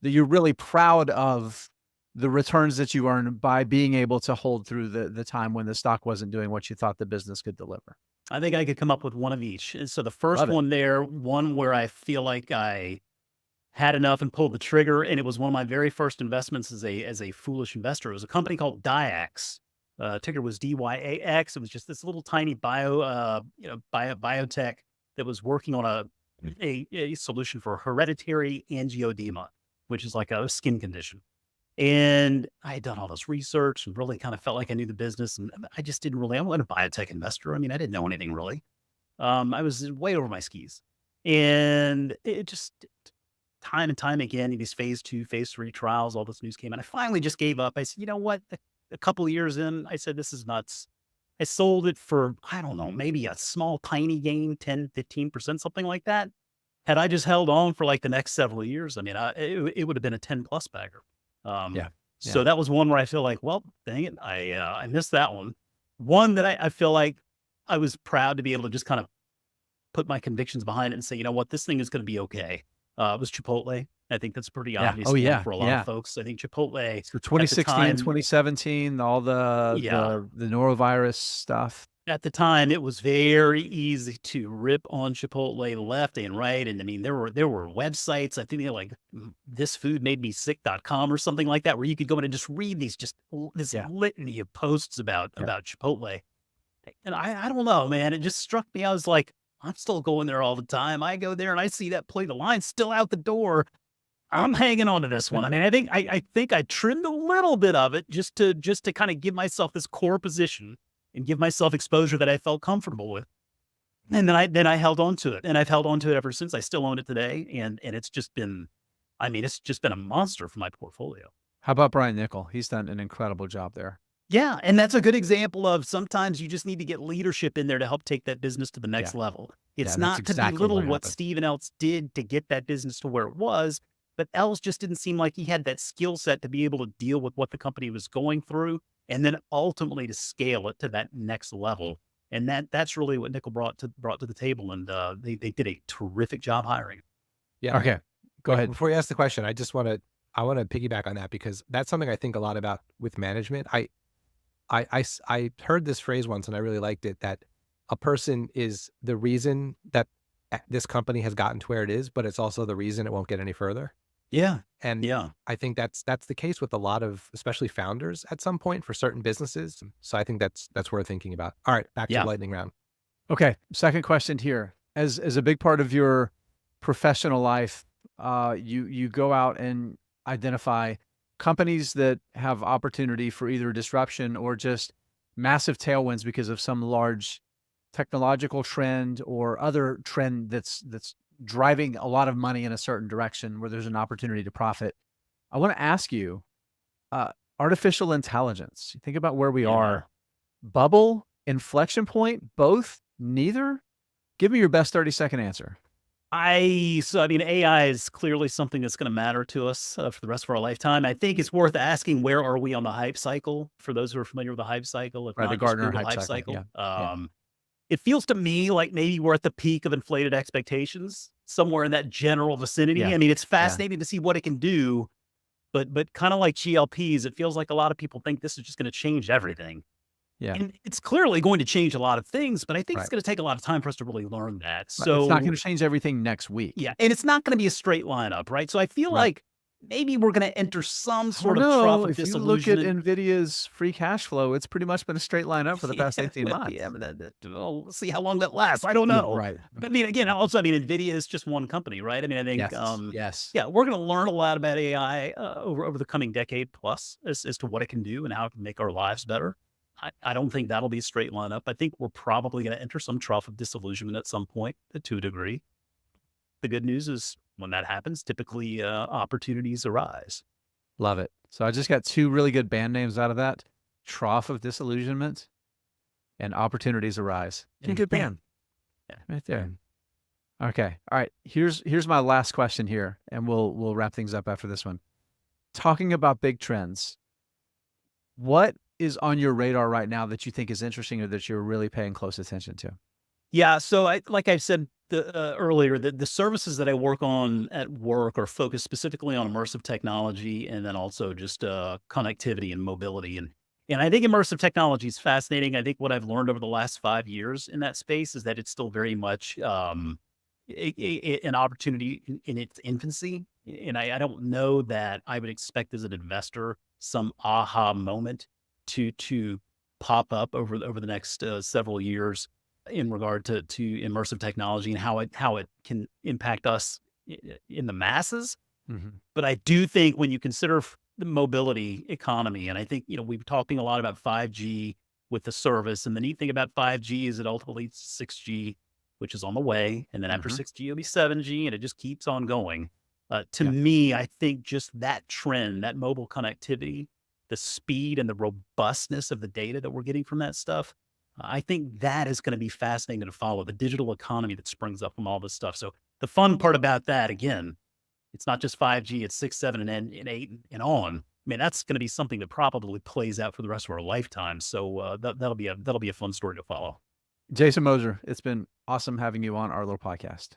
Speaker 2: that you're really proud of the returns that you earned by being able to hold through the time when the stock wasn't doing what you thought the business could deliver.
Speaker 3: I think I could come up with one of each. And so the first one there, one where I feel like I had enough and pulled the trigger. And it was one of my very first investments as a foolish investor. It was a company called Dyax. Ticker was DYAX. It was just this little tiny biotech that was working on a solution for hereditary angioedema, which is like a skin condition. And I had done all this research and really kind of felt like I knew the business. And I just didn't really, I wasn't a biotech investor. I mean, I didn't know anything really. I was way over my skis. And it just time and time again, these phase 2, phase 3 trials, all this news came. And I finally just gave up. I said, you know what? A couple of years in, I said, this is nuts. I sold it for, I don't know, maybe a small, tiny gain, 10, 15%, something like that. Had I just held on for like the next several years, I mean, it would have been a 10 plus bagger. So that was one where I feel like, well, dang it, I missed that one. One that I feel like I was proud to be able to just kind of put my convictions behind it and say, you know what, this thing is going to be okay. It was Chipotle. I think that's pretty obvious for a lot of folks. I think Chipotle.
Speaker 2: So 2016, 2017, all the norovirus stuff.
Speaker 3: At the time, it was very easy to rip on Chipotle left and right. And I mean, there were websites, I think they're like thisfoodmademesick.com or something like that, where you could go in and just read this litany of posts about Chipotle. And I don't know, man, it just struck me. I was like, I'm still going there all the time. I go there and I see that plate of line still out the door. I'm hanging on to this one. I mean, I think I trimmed a little bit of it just to kind of give myself this core position and give myself exposure that I felt comfortable with. And then I held on to it, and I've held on to it ever since. I still own it today. And it's just been, it's just been a monster for my portfolio.
Speaker 2: How about Brian Nickel? He's done an incredible job there.
Speaker 3: Yeah. And that's a good example of sometimes you just need to get leadership in there to help take that business to the next level. It's not to belittle what Stephen Ells did to get that business to where it was, but Ells just didn't seem like he had that skill set to be able to deal with what the company was going through and then ultimately to scale it to that next level. And that's really what Nickel brought to the table. And they did a terrific job hiring.
Speaker 1: Yeah.
Speaker 2: Okay. Go ahead.
Speaker 1: Before you ask the question, I want to piggyback on that because that's something I think a lot about with management. I heard this phrase once and I really liked it, that a person is the reason that this company has gotten to where it is, but it's also the reason it won't get any further.
Speaker 3: Yeah.
Speaker 1: And I think that's the case with a lot of, especially founders at some point for certain businesses. So I think that's worth thinking about. All right, back to the lightning round.
Speaker 2: Okay. Second question here. As a big part of your professional life, you go out and identify companies that have opportunity for either disruption or just massive tailwinds because of some large technological trend or other trend that's driving a lot of money in a certain direction where there's an opportunity to profit. I want to ask you, artificial intelligence. You think about where we are. Bubble, inflection point, both, neither? Give me your best 30-second answer.
Speaker 3: AI is clearly something that's going to matter to us for the rest of our lifetime. I think it's worth asking, where are we on the hype cycle? For those who are familiar with the hype cycle, if not
Speaker 2: the Gartner
Speaker 3: Google
Speaker 2: hype cycle.
Speaker 3: It feels to me like maybe we're at the peak of inflated expectations, somewhere in that general vicinity. I mean, it's fascinating to see what it can do, but kind of like GLPs, it feels like a lot of people think this is just going to change everything.
Speaker 2: Yeah.
Speaker 3: And it's clearly going to change a lot of things, but I think it's going to take a lot of time for us to really learn that. So
Speaker 2: it's not going to change everything next week.
Speaker 3: Yeah. And it's not going to be a straight line up, right? So I feel like maybe we're going to enter some sort of trough of disillusionment.
Speaker 2: If you look at Nvidia's free cash flow, it's pretty much been a straight line up for the past 18 months.
Speaker 3: Yeah, but we'll see how long that lasts. I don't know.
Speaker 2: Right.
Speaker 3: But I mean, again, Nvidia is just one company, right? I mean, I think,
Speaker 2: yes.
Speaker 3: We're going to learn a lot about AI over the coming decade plus as to what it can do and how it can make our lives better. I don't think that'll be a straight line up. I think we're probably going to enter some trough of disillusionment at some point to a degree. The good news is when that happens, typically opportunities arise.
Speaker 2: Love it. So I just got two really good band names out of that: Trough of Disillusionment and Opportunities Arise.
Speaker 3: And good band.
Speaker 2: Right there. Okay. All right. Here's my last question here, and we'll wrap things up after this one. Talking about big trends, what is on your radar right now that you think is interesting or that you're really paying close attention to?
Speaker 3: Yeah. So like I said earlier, the services that I work on at work are focused specifically on immersive technology and then also just connectivity and mobility. And I think immersive technology is fascinating. I think what I've learned over the last 5 years in that space is that it's still very much an opportunity in its infancy. And I don't know that I would expect as an investor some aha moment to pop up over the next several years in regard to immersive technology and how it can impact us in the masses. But I do think when you consider the mobility economy, and I think, we've talking a lot about 5G with the service, and the neat thing about 5G is it ultimately 6G, which is on the way, and then after 6G it'll be 7G, and it just keeps on going. To me, I think just that trend, that mobile connectivity, the speed and the robustness of the data that we're getting from that stuff, I think that is going to be fascinating to follow, the digital economy that springs up from all this stuff. So the fun part about that, again, it's not just 5G, it's 6, 7, and 8 and on. I mean, that's going to be something that probably plays out for the rest of our lifetime. So that'll be a fun story to follow.
Speaker 2: Jason Moser, it's been awesome having you on our little podcast.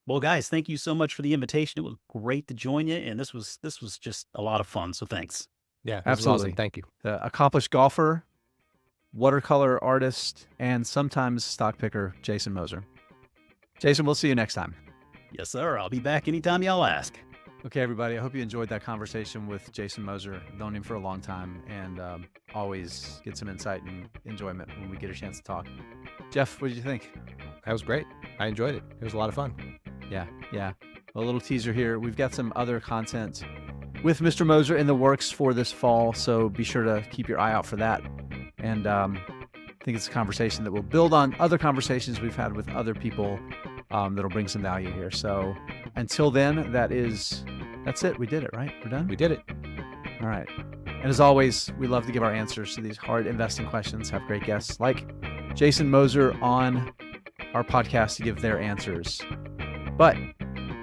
Speaker 3: Well, guys, thank you so much for the invitation. It was great to join you, and this was just a lot of fun. So thanks.
Speaker 1: Yeah,
Speaker 2: absolutely.
Speaker 1: Awesome. Thank you.
Speaker 2: The accomplished golfer, watercolor artist, and sometimes stock picker, Jason Moser. Jason, we'll see you next time.
Speaker 3: Yes, sir. I'll be back anytime y'all ask.
Speaker 2: Okay, everybody. I hope you enjoyed that conversation with Jason Moser. Known him for a long time, and always get some insight and enjoyment when we get a chance to talk. Jeff, what did you think?
Speaker 1: That was great. I enjoyed it. It was a lot of fun.
Speaker 2: Yeah. A little teaser here. We've got some other content with Mr. Moser in the works for this fall, so be sure to keep your eye out for that. And I think it's a conversation that will build on other conversations we've had with other people that'll bring some value here. So until then, that's it. We did it, right? We're done?
Speaker 1: We did it.
Speaker 2: All right. And as always, we love to give our answers to these hard investing questions, have great guests like Jason Moser on our podcast to give their answers. But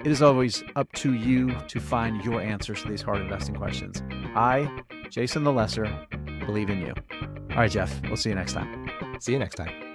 Speaker 2: it is always up to you to find your answers to these hard investing questions. I, Jason the Lesser, believe in you. All right, Jeff, we'll see you next time.
Speaker 1: See you next time.